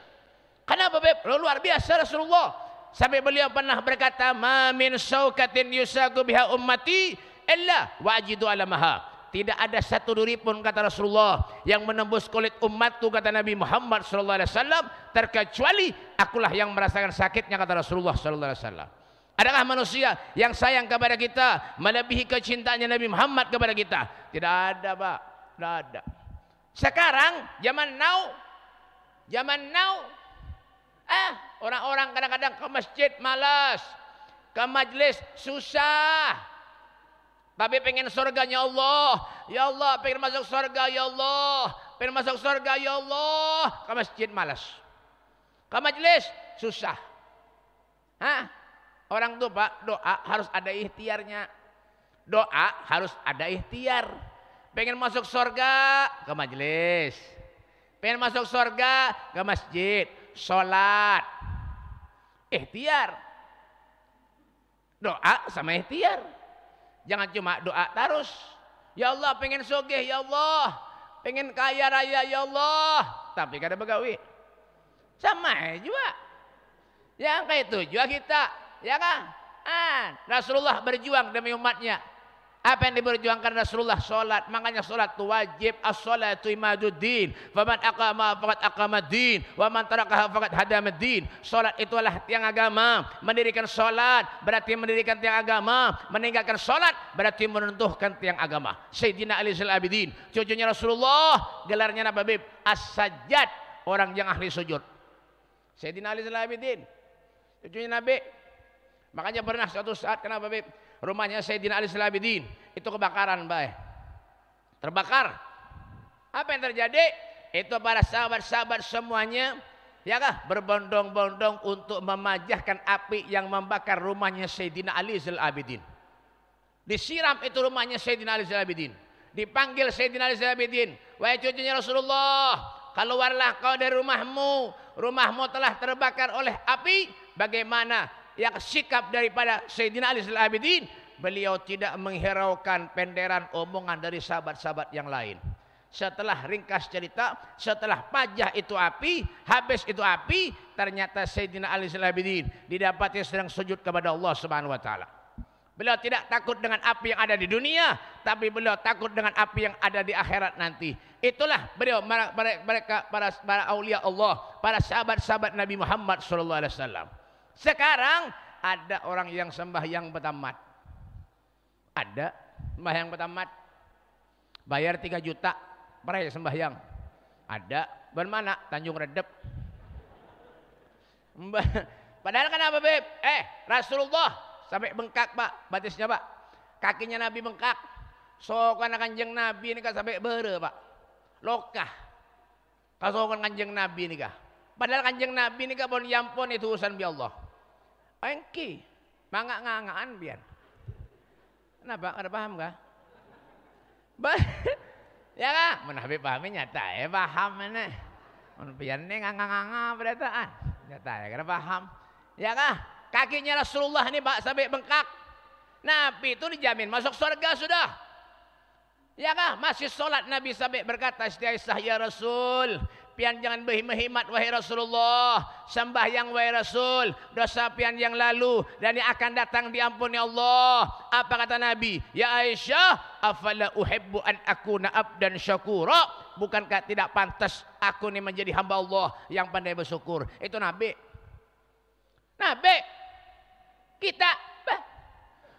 Kenapa Beb? Luar biasa Rasulullah. Sampai beliau pernah berkata, "Ma min saukatin yusaku biha ummati illa wajidu alamaha." Tidak ada satu duri pun kata Rasulullah yang menembus kulit umatku kata Nabi Muhammad SAW terkecuali akulah yang merasakan sakitnya kata Rasulullah SAW. Adakah manusia yang sayang kepada kita melebihi kecintaannya Nabi Muhammad kepada kita? Tidak ada, Pak. Tidak ada. Sekarang zaman now orang-orang kadang-kadang ke masjid malas, ke majelis susah. Tapi pengen surganya Allah. Ya Allah, pengen masuk surga ya Allah. Pengen masuk surga ya Allah. Ke masjid malas. Ke majelis susah. Orang tuh Pak, doa harus ada ikhtiarnya. Doa harus ada ikhtiar. Pengen masuk surga ke majelis. Pengen masuk surga ke masjid. Sholat. Ikhtiar. Doa sama ikhtiar. Jangan cuma doa terus. Ya Allah pengen sugih ya Allah. Pengen kaya raya ya Allah. Tapi kada begawi. Sama juga. Yang kayak itu juga kita. Ya kan? Rasulullah berjuang demi umatnya. Apa yang diperjuangkan Rasulullah? Sholat. Makanya sholat itu wajib. As-sholatu imaduddin. Faman aqama faqad aqamaddin. Wa man tarakaha faqad hadamaddin. Sholat itulah tiang agama. Mendirikan sholat berarti mendirikan tiang agama. Meninggalkan sholat berarti menentukan tiang agama. Sayyidina Ali Al-Abidin, cucunya Rasulullah, gelarnya apa Bib? As-Sajjad, orang yang ahli sujud. Sayyidina Ali Al-Abidin, cucunya Nabi. Makanya pernah suatu saat kenapa Bib? Rumahnya Sayyidina Ali Al-Abidin itu kebakaran, Bay. Terbakar. Apa yang terjadi? Itu para sahabat-sahabat semuanya ya kah berbondong-bondong untuk memajahkan api yang membakar rumahnya Sayyidina Ali Al-Abidin. Disiram itu rumahnya Sayyidina Ali Al-Abidin. Dipanggil Sayyidina Ali Zainal Abidin, wahai cucunya Rasulullah, keluarlah kau dari rumahmu. Rumahmu telah terbakar oleh api. Bagaimana yang sikap daripada Sayyidina Ali Zainal Abidin? Beliau tidak menghiraukan penderan omongan dari sahabat-sahabat yang lain. Setelah ringkas cerita, setelah pajah itu api, habis itu api, ternyata Sayyidina Ali Zainal Abidin didapati sedang sujud kepada Allah Subhanahu wa taala. Beliau tidak takut dengan api yang ada di dunia, tapi beliau takut dengan api yang ada di akhirat nanti. Itulah beliau, mereka para aulia Allah, para sahabat-sahabat Nabi Muhammad SAW. Sekarang ada orang yang sembahyang bertamat. Ada sembahyang bertamat. Bayar 3 juta per sembahyang. Ada. Bermana? Tanjung Redep. Padahal kenapa, Beb? Rasulullah sampai bengkak, Pak, batisnya, Pak. Kakinya Nabi bengkak. Sokan kanjeng Nabi ini kan sampai bere, Pak. Lokah. Kasokan kanjeng Nabi ini kah. Padahal kanjeng Nabi ini kah pun yampun itu urusan bi Allah. Engki. Mangak ngangaan bian. Kenapa? Ada paham kah? Ya kah? Mun Habib pahami nyata paham mana. Mun pian ini nganga-nganga berataan. Nyata karena paham. Ya kah? Kakinya Rasulullah ini Pak sampai bengkak. Nabi itu dijamin masuk surga sudah. Ya kah? Masih sholat Nabi sampai berkata, "Istiaisah ya Rasul, pian jangan berhemat wahai Rasulullah, sembahyang wahai Rasul, dosa pian yang lalu dan yang akan datang diampuni Allah." Apa kata Nabi? "Ya Aisyah, afala uhibbu an akuna abdan syakura?" Bukankah tidak pantas aku ini menjadi hamba Allah yang pandai bersyukur? Itu Nabi. Nabi. Kita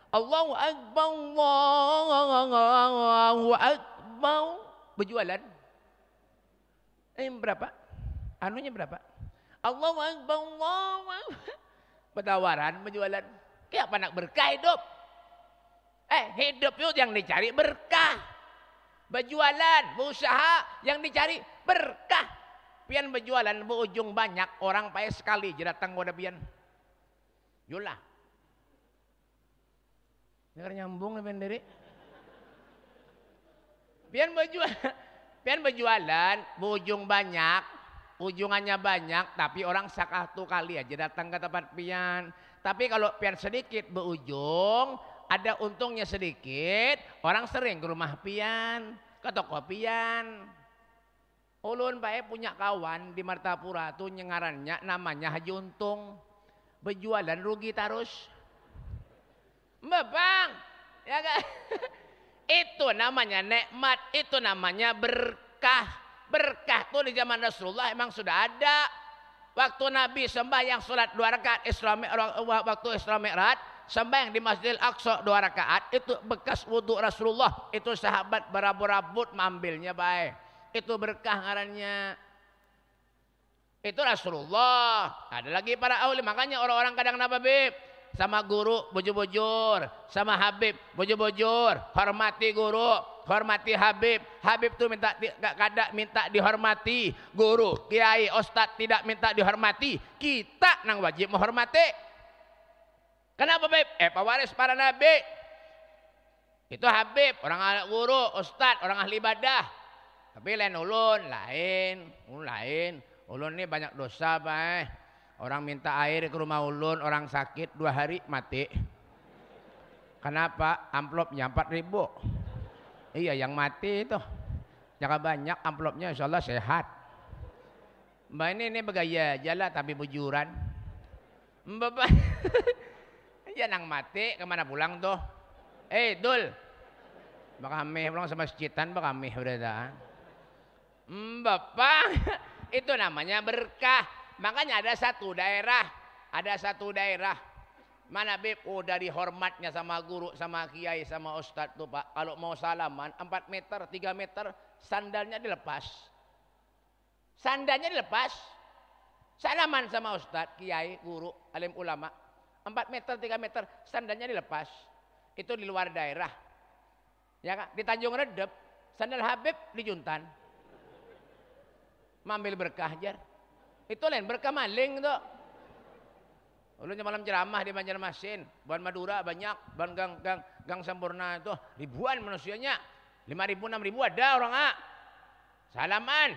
Allahu Akbar, Allahu Akbar. Berjualan. Berapa? Anunya berapa? Allahu Akbar, Allahu Akbar. Bertawaran, berjualan. Kayak apa nak berkah hidup? Hidup itu yang dicari berkah. Berjualan, berusaha, yang dicari berkah. Pian berjualan, berujung banyak. Orang payah sekali, jadi datang kepada pian. Yulah. Dengar nyambung pian dari. Pian berjualan, berujung banyak, ujungannya banyak, tapi orang satu kali aja datang ke tempat pian. Tapi kalau pian sedikit berujung, ada untungnya sedikit, orang sering ke rumah pian, ke toko pian. Ulun bae punya kawan di Martapura tuh nyengarannya namanya Haji Untung. Berjualan rugi terus. Mbak Bang, ya kan? Itu namanya nikmat, itu namanya berkah. Berkah tuh di zaman Rasulullah emang sudah ada. Waktu Nabi sembahyang sholat 2 rakaat waktu Isra Mi'raj, sembahyang di Masjidil Aqsa 2 rakaat, itu bekas wudhu Rasulullah. Itu sahabat berabut-rabut mengambilnya baik. Itu berkah ngarannya. Itu Rasulullah. Ada lagi para ahli. Makanya orang-orang kadang kenapa, Bib? Sama guru bujur-bujur, sama Habib bujur-bujur. Hormati guru, hormati Habib. Habib tuh kadang minta dihormati. Guru, kiai, ustadz tidak minta dihormati. Kita nang wajib menghormati. Kenapa, Bib? Pewaris para nabi. Itu Habib, orang guru, ustadz, orang ahli ibadah. Tapi lain ulun, lain. Ulun ini banyak dosa, Pak. Orang minta air ke rumah ulun, orang sakit 2 hari mati. Kenapa? Amplopnya 4.000. Iya, yang mati itu. Jangan banyak amplopnya, insya Allah sehat. Mbak ini bergaya jalan tapi bujuran. Mbak, ya nang mati kemana pulang tuh? Dul. Bak kami pulang sama masjidan, bak kami berada. Bapak, itu namanya berkah. Makanya ada satu daerah, mana Beb, dari hormatnya sama guru, sama kiai, sama ustadz tuh Pak. Kalau mau salaman 4 meter, 3 meter, sandalnya dilepas. Salaman sama ustadz, kiai, guru, alim ulama. 4 meter, 3 meter, sandalnya dilepas. Itu di luar daerah. Ya kan? Di Tanjung Redep, sandal Habib di Juntan. Mambil berkah jar. Itu lain berkah maling tuh. Ulunnya malam ceramah di Banjarmasin, Buan Madura banyak, Buan Gang Sampurna itu ribuan manusianya. 5.000 6.000 ada orang ah. Salaman.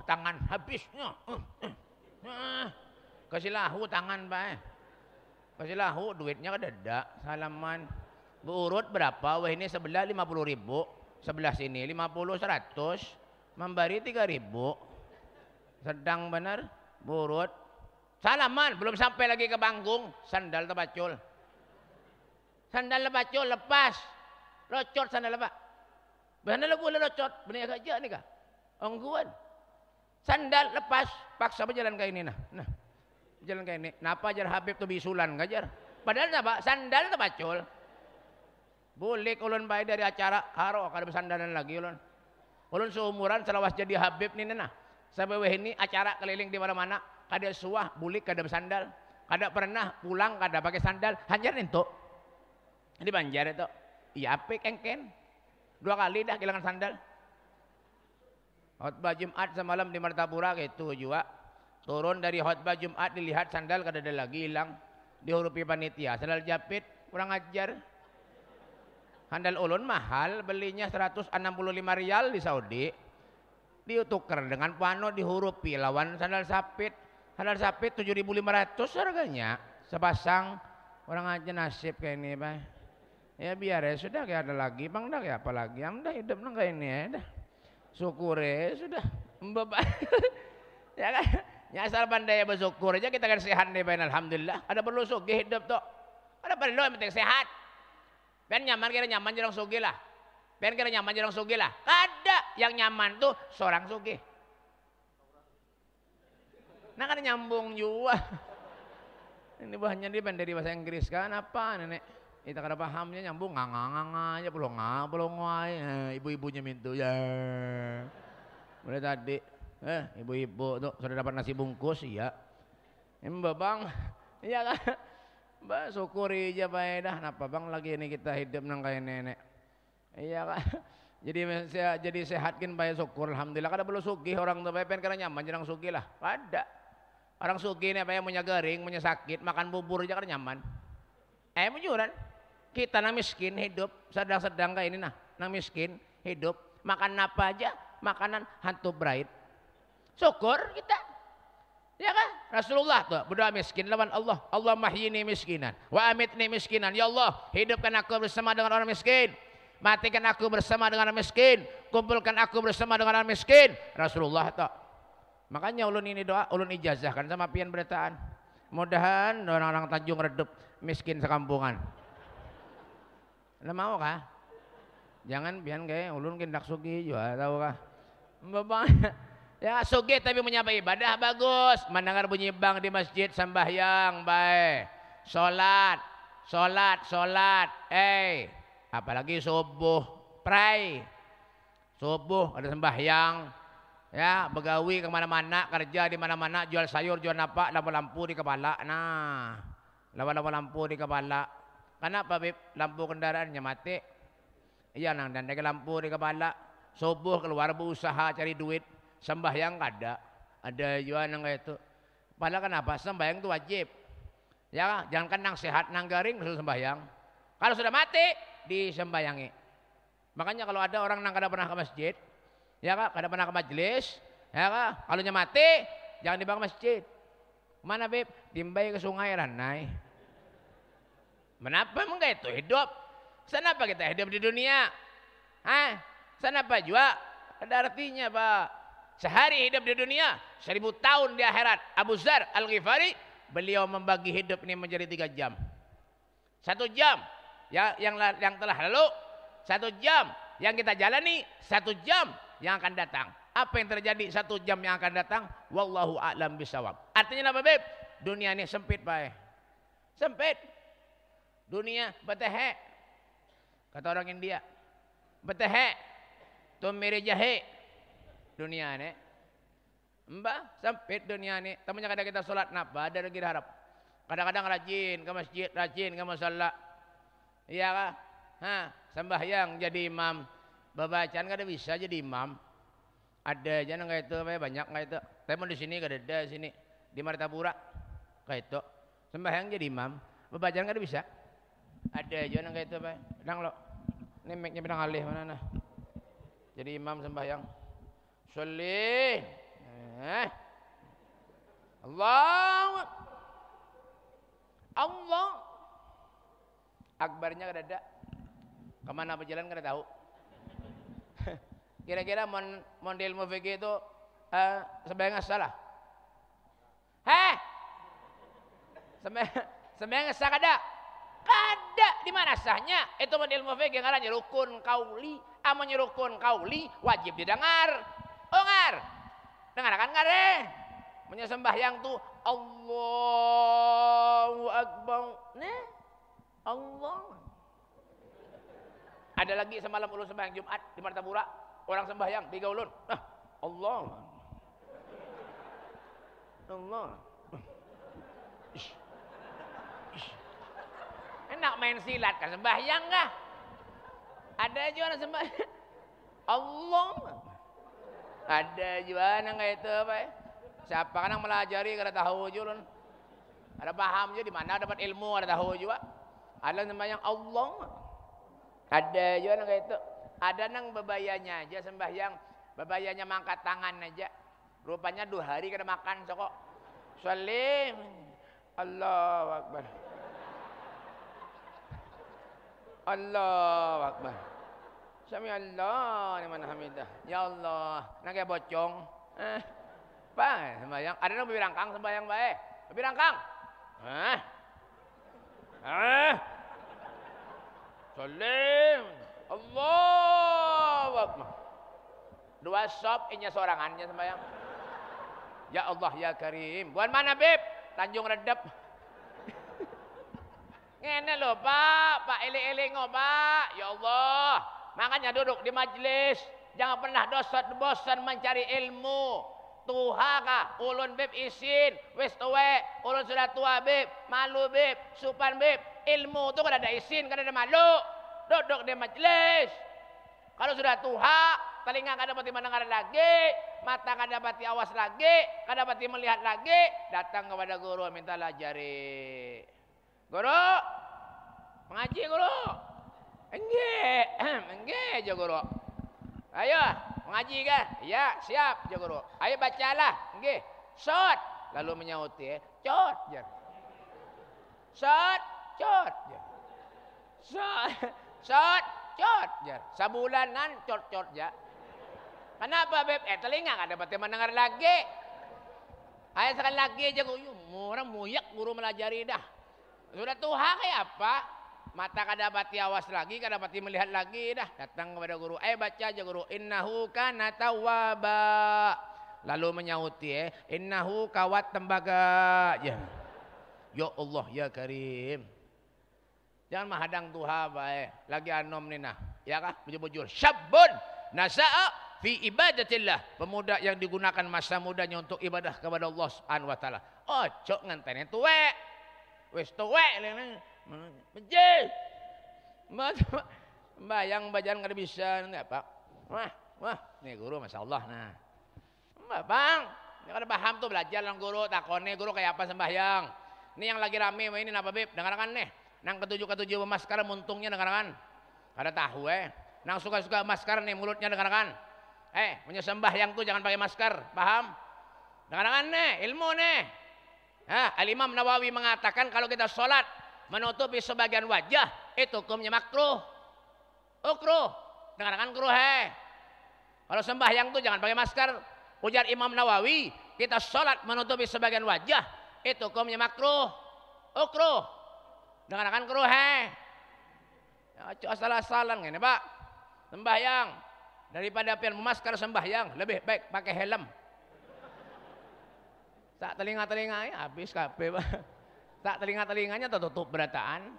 Tangan habis. Kasih lahu tangan bae. Kasih lahu duitnya kan ada. Salaman. Berurut berapa? Wah ini sebelah 50.000. Sebelah sini 50 100. Membari 3.000. Sedang benar. Berurut. Salaman. Belum sampai lagi ke panggung. Sandal terbacul. Sandal lebacul lepas. Locot sandal lepas. Benar lagu locot. Benar agak aja nih kah? Ongguan. Sandal lepas. Paksa berjalan kayak ini nah. Jalan kayak ini. Napa ajar Habib tuh bisulan ngajar. Padahal apa? Sandal terbacul. Boleh ulun baik dari acara. Haro kada bersandalan lagi ulun. Ulun seumuran selawas jadi Habib nih nah. Sampai ini acara keliling di mana-mana. Kada suah bulik kada bersandal. Kada pernah pulang kada pakai sandal. Hajar itu. Ini Banjar itu. Iya apa kengken. 2 kali dah kehilangan sandal. Khotbah Jumat semalam di Martapura gitu juga. Turun dari khotbah Jumat dilihat sandal kada ada lagi hilang. Dihurupi panitia. Sandal japit kurang ajar. Sandal ulun mahal belinya 165 rial di Saudi. Ditukar dengan pano dihurupi lawan sandal sapit. Sandal sapit 7.500 harganya. Sepasang orang aja nasib kayak ini, Pak. Ya biar ya sudah kayak ada lagi bang dah kayak apa lagi dah hidup nang kayak ini ya dah syukur ya sudah mbak ya kan ya asal pandai bersyukur aja kita kan sehat nih Pak alhamdulillah ada perlu sugih hidup tuh ada perlu yang penting sehat pen nyaman kira nyaman jarang sugih lah pen kira nyaman jarang sugih lah ada yang nyaman tuh seorang sugih nah kan nyambung juga ini bahannya dia dari bahasa Inggris kan apa nenek kita kada pahamnya nyambung nganga aja belum ibu-ibunya mintu ya mulai tadi ibu-ibu tuh sudah dapat nasi bungkus iya mbak bang iya kan mbak syukuri aja Pak dah napa bang lagi ini kita hidup nang kayak nenek iya kan jadi sehatkin Pak syukur alhamdulillah kada perlu sugih orang tuh Pak karena nyaman jarang sugih lah ada orang sugih nih Pak punya garing punya sakit makan bubur aja kada nyaman mujuran kita nang miskin hidup sedang kayak ini nah nang miskin hidup makan apa aja makanan hantu bright syukur kita ya kan Rasulullah tuh berdoa miskin lawan Allah mahyini miskinan wa amitni miskinan ya Allah hidupkan aku bersama dengan orang miskin matikan aku bersama dengan orang miskin kumpulkan aku bersama dengan orang miskin Rasulullah tuh makanya ulun ini doa ulun ijazahkan sama pian beritaan mudahan orang-orang Tanjung Redup miskin sekampungan. Lah mau kah? Jangan pian kayak ulun kindak sugih juga tahu kah? Bapak ya sugih tapi menyapa ibadah bagus. Mendengar bunyi bang di masjid sembahyang baik. Salat. Apalagi subuh pray. Subuh ada sembahyang. Ya, begawi kemana-mana, kerja di mana-mana, jual sayur, jual apa, lampu-lampu di kepala. Nah, lampu di kepala. Kenapa Bib? Lampu kendaraannya mati. Iya nang dan lampu di kepala. Subuh keluar berusaha cari duit. Sembahyang kada. Ada juga nang itu. Padahal kenapa? Sembahyang itu wajib. Ya, jangan kan nang sehat, nang garing sudah sembahyang. Kalau sudah mati, disembayangi. Makanya kalau ada orang nang kada pernah ke masjid, ya kak, kada pernah ke majelis, ya kak, kalau mati, jangan dibawa ke masjid. Mana Bib? Timbai ke sungai Ranai. Kenapa emang itu hidup? Kenapa kita hidup di dunia? Kenapa juga? Ada artinya Pak. Sehari hidup di dunia, 1000 tahun di akhirat. Abu Dzar Al-Ghifari, beliau membagi hidup ini menjadi 3 jam. 1 jam yang telah lalu, 1 jam yang kita jalani, 1 jam yang akan datang. Apa yang terjadi 1 jam yang akan datang? Wallahu a'lam bisawab. Artinya apa Beb? Dunia ini sempit Pak. Sempit. Dunia betehe. Kata orang India. Betehe. Tumiri jahe. Dunia ini. Mbak, sempit dunia ini. Temunya kadang kita sholat napa? Ada lagi harap. Kadang-kadang rajin ke masjid, rajin ke musala. Iya kah? Sembahyang jadi imam. Babacaan kada bisa jadi imam. Ada aja nang kayak itu banyak kayak itu. Tapi di sini kada ada sini di Martapura kayak itu. Sembahyang jadi imam. Babacaan kada bisa. Ada aja nang kayak itu Pak. Kadang lo. Ini mic-nya bidang alih mana nah? Jadi imam sembahyang. Sholli. Allah. Allah. Akbarnya kada ada. Kemana berjalan kada tahu. Kira-kira model ilmu fikih itu sembahyang salah. Heh. Sembahyang sah kada? Kada. Di mana sahnya? Itu model ilmu fikih ngarannya rukun kauli. Amun rukun kauli wajib didengar. Dengar. Dengarkan ngare. Punya sembahyang tuh Allahu Akbar. Nah. Allah. Ada lagi semalam ulun sembahyang Jumat di Martapura. Orang sembahyang 3 ulun. Allah. Allah. Ish. Ish. Enak main silat kan sembahyang kah? Ada aja orang sembahyang. Allah. Ada juga yang kayak itu apa ya? Siapa kan yang melajari kada tahu aja ulun. Ada paham aja di mana dapat ilmu kada tahu juga. Ada sembahyang Allah. Ada juga yang kayak itu. Ada nang bebayanya aja sembahyang, bebayanya mangkat tangan aja. Rupanya 2 hari kada makan sokok. Salim. Allahu Akbar. Allahu Akbar. Sami Allah liman hamidah. Ya Allah, nang kaya bocong. Apa sembahyang? Ada nang bibirangkang sembahyang bae. Bibirangkang. Salim. Allahu Akbar. 2 sop inya sorangannya sembahyang. Ya Allah ya Karim. Buan mana Beb? Tanjung Redep. Ngene lho Pak eling-eling Pak. Ya Allah. Makanya duduk di majelis. Jangan pernah bosan mencari ilmu. Tuha kah? Ulun Beb isin. Wis tuwe. Ulun sudah tua Beb. Malu Beb. Supan Beb. Ilmu tuh kada ada isin, kada ada malu. Duduk di majelis. Kalau sudah tuha, telinga kada dapat mendengar lagi, mata kada dapat awas lagi, kada dapat melihat lagi, datang kepada guru minta lajari. Guru, mengaji guru. Enggak, enggak aja guru. Ayo, mengaji kan? Ya, siap aja guru. Ayo bacalah, enggak. Shot, lalu menyauti, cot, jar. Shot, cot, jar. Shot, cot, jar. Sabulanan cot ya. Kenapa Beb? Telinga kan dapat mendengar lagi. Ayo sekali lagi aja guru. Orang muyak guru melajari dah. Sudah tuha kayak apa? Mata kada dapat awas lagi, kada dapat melihat lagi dah. Datang kepada guru. Baca aja guru. Innahu kana tawwaba. Lalu menyauti innahu kawat tembaga. Ya Allah ya Karim. Jangan menghadang tuha bae. Lagi anom ni nah. Ya kah? Bujur-bujur. Syabun nasa'a fi ibadatillah. Pemuda yang digunakan masa mudanya untuk ibadah kepada Allah Subhanahu wa taala. Ojo ngenteni tuwek. Wis tuwek lene. Bejih. Bayang bajan kada bisa ni apa? Wah, ni guru masyaallah nah. Bang, ni kada paham tuh belajar lang guru, takone guru kayak apa sembahyang. Ini yang lagi rame ini napa Beb? Dengarkan nih. Nang ketujuh maskara muntungnya dengarkan. Kada tahu Nang suka-suka maskar nih mulutnya dengarkan. Punya sembahyang tuh jangan pakai masker, paham? Dengarkan nih, ilmu nih. Al-Imam Nawawi mengatakan kalau kita sholat menutupi sebagian wajah itu hukumnya makruh. Ukruh. Dengarkan kruh Kalau sembahyang tuh jangan pakai masker. Ujar Imam Nawawi, kita sholat menutupi sebagian wajah itu hukumnya makruh. Ukruh. Dengarkan kruh asal-asalan ngene Pak. Sembahyang daripada pian memasker sembahyang lebih baik pakai helm. Tak telinga-telinganya habis kabeh Pak. Tak telinga-telinganya tertutup berataan.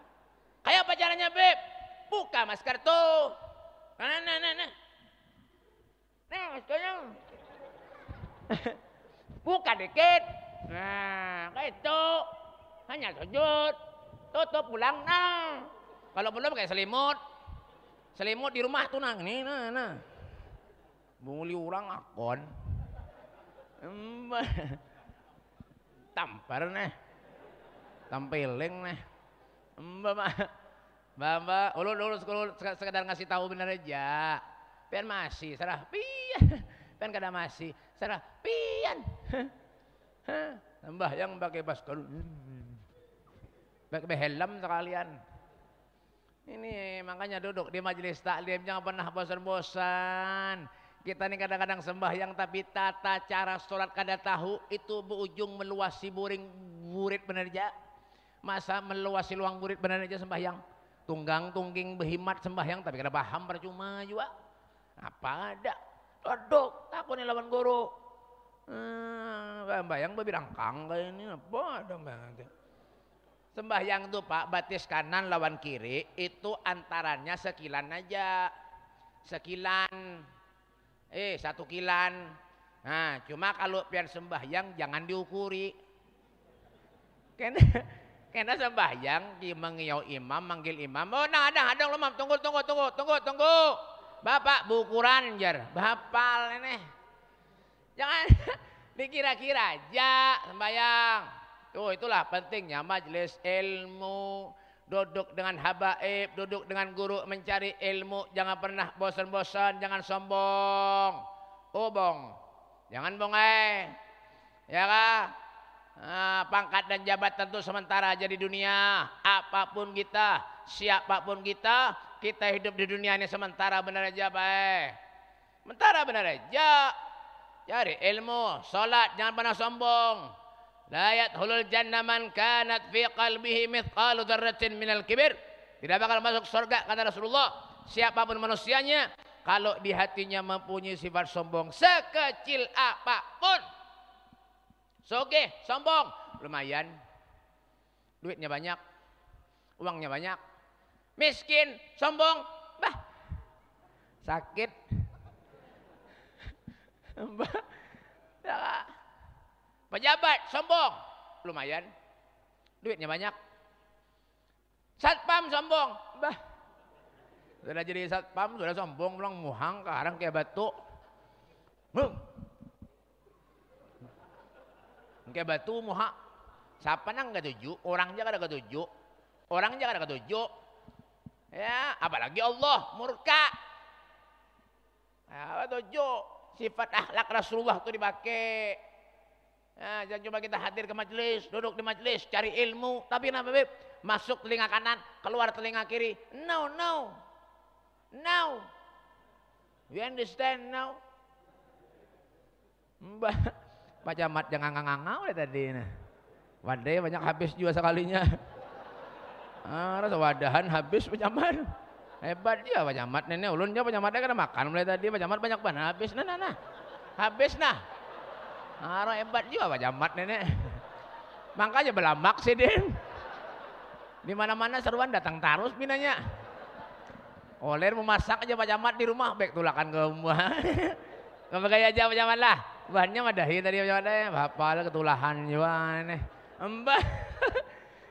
Kayak apa caranya Beb? Buka masker tuh. Nah. Nih maskernya. Buka dikit. Nah, kayak itu. Hanya sujud. Tutup pulang nah. Kalau belum kayak selimut. Selimut di rumah tuh nah. Nih, nah. Bunguli orang akon. Tampar nih. Tampiling nih. Mbak, ulun sekedar ngasih tahu bener aja. Pian masih, sarah pian. Pian kada masih, sarah pian. Mbah yang pakai masker. Pakai helm sekalian. Ini makanya duduk di majelis taklim jangan pernah bosan-bosan. Kita ini kadang-kadang sembahyang tapi tata cara sholat kada tahu itu berujung meluasi burit bener aja. Masa meluasi luang burit bener aja sembahyang. Tunggang tungging behimat sembahyang tapi kada paham percuma juga. Apa ada? Duduk takut nih lawan guru. Sembahyang berangkang kayak ini apa ada banget. Sembahyang tuh Pak, batis kanan lawan kiri itu antarannya sekilan aja. Sekilan. 1 kilan. Nah, cuma kalau pian sembahyang jangan diukuri. Karena sembahyang mengiyau imam, manggil imam. Oh, nah ada lemam. Tunggu. Bapak bukuran jar, bahapal ini. Jangan dikira-kira aja sembahyang. Tuh itulah pentingnya majelis ilmu. Duduk dengan habaib, duduk dengan guru mencari ilmu. Jangan pernah bosan-bosan, jangan sombong. Bong. Jangan bongeh. Ya kah? Pangkat dan jabatan itu sementara aja di dunia. Apapun kita, siapapun kita hidup di dunia ini sementara benar aja baik. Sementara benar aja. Cari ilmu, salat jangan pernah sombong. La yadkhulul jannah man kanat fi qalbihi mithqalu dzarratin minal kibir. Tidak bakal masuk surga kata Rasulullah siapapun manusianya kalau di hatinya mempunyai sifat sombong sekecil apapun. Soge, sombong, lumayan. Duitnya banyak, uangnya banyak. Miskin, sombong, bah, sakit. Bah, ya. Pejabat, sombong, lumayan. Duitnya banyak. Satpam, sombong, bah. Sudah jadi satpam, sudah sombong, pulang muhang, karang kayak batu. Kayak batu muha. Siapa nang ketujuh? Orangnya kada ketujuh. Orangnya kada ketujuh. Ya, apalagi Allah murka. Ya, ketujuh. Sifat akhlak Rasulullah itu dipakai. Ya, jangan cuma kita hadir ke majelis, duduk di majelis, cari ilmu. Tapi kenapa Beb? Masuk telinga kanan, keluar telinga kiri. No. You understand now? Pak Camat jangan ngangau tadi. Wadai banyak habis juga sekalinya. Rasa wadahan habis Pak Camat. Hebat dia Pak Camat. Nenek ulunnya Pak Camatnya kena makan mulai tadi. Pak Camat banyak banget habis. Nah. Habis nah. Hebat juga Pak Camat nenek. Makanya belamak sih Din. Di mana-mana seruan datang terus pinanya. Oler memasak aja Pak Camat di rumah. Baik tulakan ke rumah. Kamu kayak aja Pak Camat lah. Bahannya madahi tadi macam hafal ketulahan juga nih. Mbah.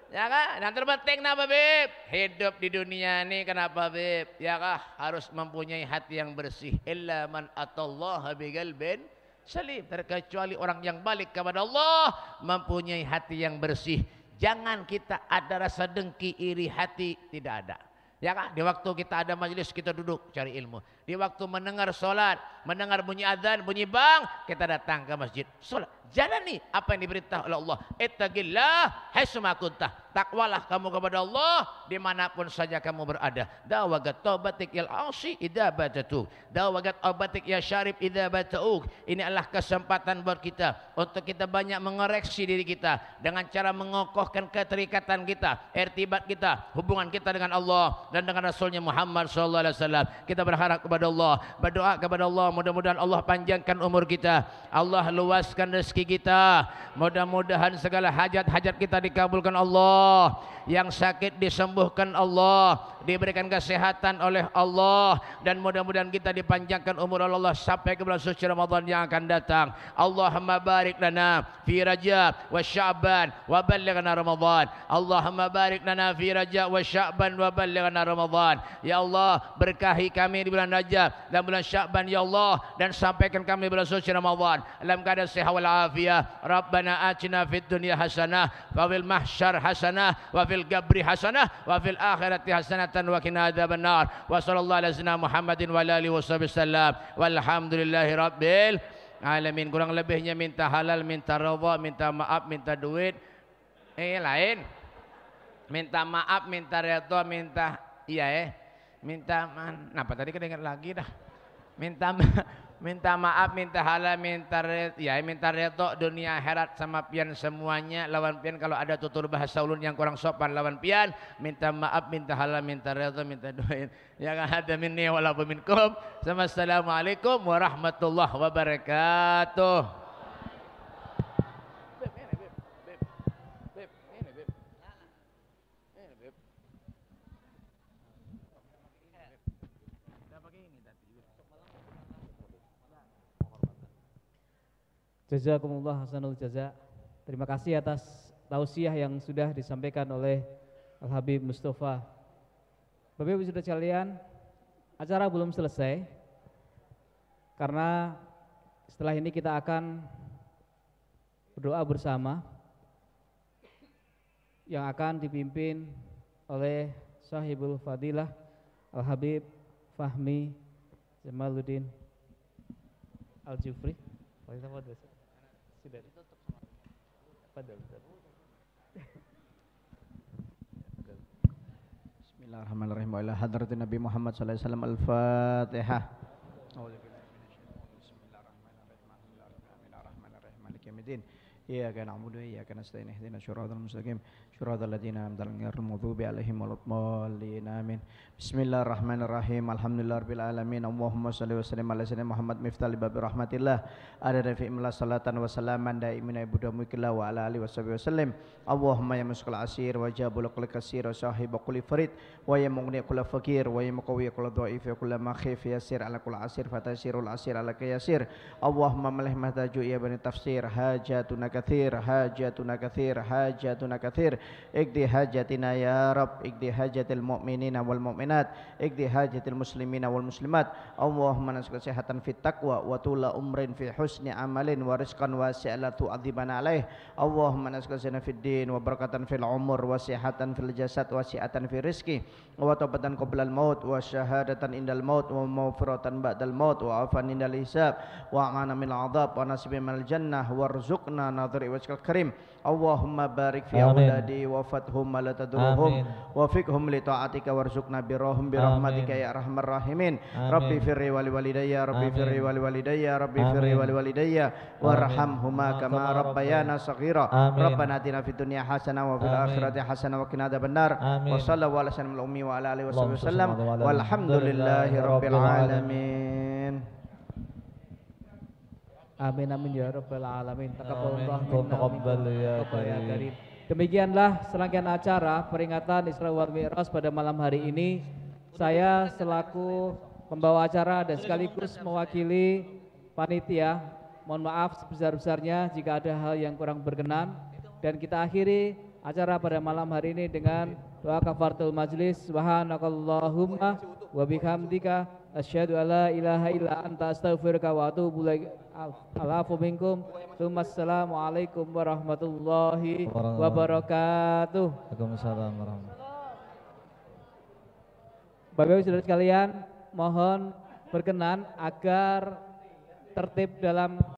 Ya kah? Yang terpenting kenapa Beb? Hidup di dunia ini kenapa Beb? Ya kah? Harus mempunyai hati yang bersih. Illa man atallaha biqalbin salim. Terkecuali orang yang balik kepada Allah mempunyai hati yang bersih. Jangan kita ada rasa dengki, iri hati, tidak ada. Ya kah? Di waktu kita ada majelis kita duduk cari ilmu. Di waktu mendengar solat, mendengar bunyi adzan, bunyi bang, kita datang ke masjid. Solat, jalani apa yang diperintah oleh Allah. Ittaqillah haitsuma kuntah. Takwalah kamu kepada Allah dimanapun saja kamu berada. Dawagat taubatik il asi idza batatu. Dawagat taubatik ya syarif idza bata'uk. Ini adalah kesempatan buat kita untuk kita banyak mengoreksi diri kita dengan cara mengokohkan keterikatan kita, irtibat kita, hubungan kita dengan Allah dan dengan Rasulnya Muhammad SAW. Kita berharap kepada Allah, berdoa kepada Allah, mudah-mudahan Allah panjangkan umur kita, Allah luaskan rezeki kita, mudah-mudahan segala hajat-hajat kita dikabulkan Allah, yang sakit disembuhkan Allah, diberikan kesehatan oleh Allah, dan mudah-mudahan kita dipanjangkan umur oleh Allah sampai ke bulan suci Ramadan yang akan datang. Allahumma barik lana fi Rajab wa Sya'ban wa ballighna Ramadan. Allahumma barik lana fi Rajab wa Sya'ban wa ballighna Ramadan. Ya Allah, berkahi kami di bulan Rajab dan bulan Sya'ban ya Allah, dan sampaikan kami bulan suci Ramadan dalam keadaan sehat wal afiyah. Rabbana atina fid dunya hasanah wa fil mahsyar hasanah wa fil qabri hasanah wa fil akhirati hasanatan wa qina adzabannar. Wa sallallahu ala sayyidina Muhammadin wa ala alihi wasallam. Walhamdulillahi rabbil alamin. Kurang lebihnya minta halal, minta ridha, minta maaf, minta duit. Lain. Minta maaf, minta ridha, minta minta apa tadi kedengar lagi dah. Minta maaf, minta halal, minta ridha dunia akhirat sama pian semuanya. Lawan pian kalau ada tutur bahasa ulun yang kurang sopan lawan pian, minta maaf, minta halal, minta ridha, minta duit. Ya ada minni wala minkum. Assalamualaikum warahmatullahi wabarakatuh. Jazakumullah hasanul jaza. Terima kasih atas tausiah yang sudah disampaikan oleh Al Habib Mustafa. Bapak Ibu saudara sekalian, acara belum selesai karena setelah ini kita akan berdoa bersama yang akan dipimpin oleh Sahibul Fadilah Al Habib Fahmi Jamaluddin Al Jufri. Sudah ditutup sama Bismillahirrahmanirrahim. Wa ila hadratin Nabi Muhammad sallallahu alaihi wasallam. Al-Fatihah. Bismillahirrahmanirrahim. Maliki yaumiddin. Iyyaka na'budu wa iyyaka nasta'in. Ihdinas shiratal mustaqim. Shiratal ladzina an'amta 'alaihim ghairil maghdubi 'alaihim waladdallin. Amin. Bismillahirrahmanirrahim. Alhamdulillahirabbil alamin. Allahumma shalli wa sallim ala sayyidina Muhammad miftahil babi rahmatillah. Ada fi imla salatan wa salaman daimin ibuda mukillah wa ala alihi washabihi wasallam. Allahumma ya muskal asir wa jabul kulli kasir wa sahib kulli farid wa ya mughni kulli fakir wa ya muqawwi kulli dhaif wa kulli makhif yasir ala kulli asir fatasirul asir ala kayasir. Allahumma malih mahtaju ya bani tafsir hajatuna kathir hajatuna kathir hajatuna kathir. Ikdi hajatina ya Rabb, ikdi hajatil mu'minina wal mu'minat, ikdi hajatil muslimina wal muslimat. Allahumma nas'aluka kesehatan fit taqwa wa tula umrin fi husni amalin wa rizqan wasi'an la tu'adzibana alaih. Allahumma nas'aluka kesehatan fid din wa barakatan fil umur wa sihatan fil jasad wa si'atan fi rizqi wa taubatan qabla al maut wa syahadatan indal maut wa maghfiratan ba'dal maut wa afan indal hisab wa amana min al adhab wa nasibin minal jannah warzuqna nadhri wajhikal karim. Allahumma barik fi awladi wa fathum la tadurruhum wa fiqhum li ta'atika warzuqna birahum birahmatika ya arhamar rahimin. Rabbi firri wali walidayya, Rabbi firri wali walidayya, Rabbi firri wali walidayya warhamhuma kama rabbayana shaghira. Rabbana atina fid dunya hasanah wa fil akhirati hasanah wa qina adzabannar. Wa sallallahu ala sayyidina ummi wa ala alihi wasallam. Walhamdulillahi rabbil alamin. Amin amin ya rabbal alamin. Taqabbalallahu ya karim. Demikianlah serangkaian acara peringatan Isra wal Mi'raj pada malam hari ini. Saya selaku pembawa acara dan sekaligus mewakili panitia, mohon maaf sebesar-besarnya jika ada hal yang kurang berkenan. Dan kita akhiri acara pada malam hari ini dengan doa kafaratul majlis. Subhanakallahumma wa bihamdika asyhadu alla ilaha illa anta astaghfiruka wa atubu ilaik. Alafu minkum. Assalamualaikum warahmatullahi wabarakatuh. Waalaikumsalam warahmatullahi. Bapak Ibu saudara sekalian, mohon berkenan agar tertib dalam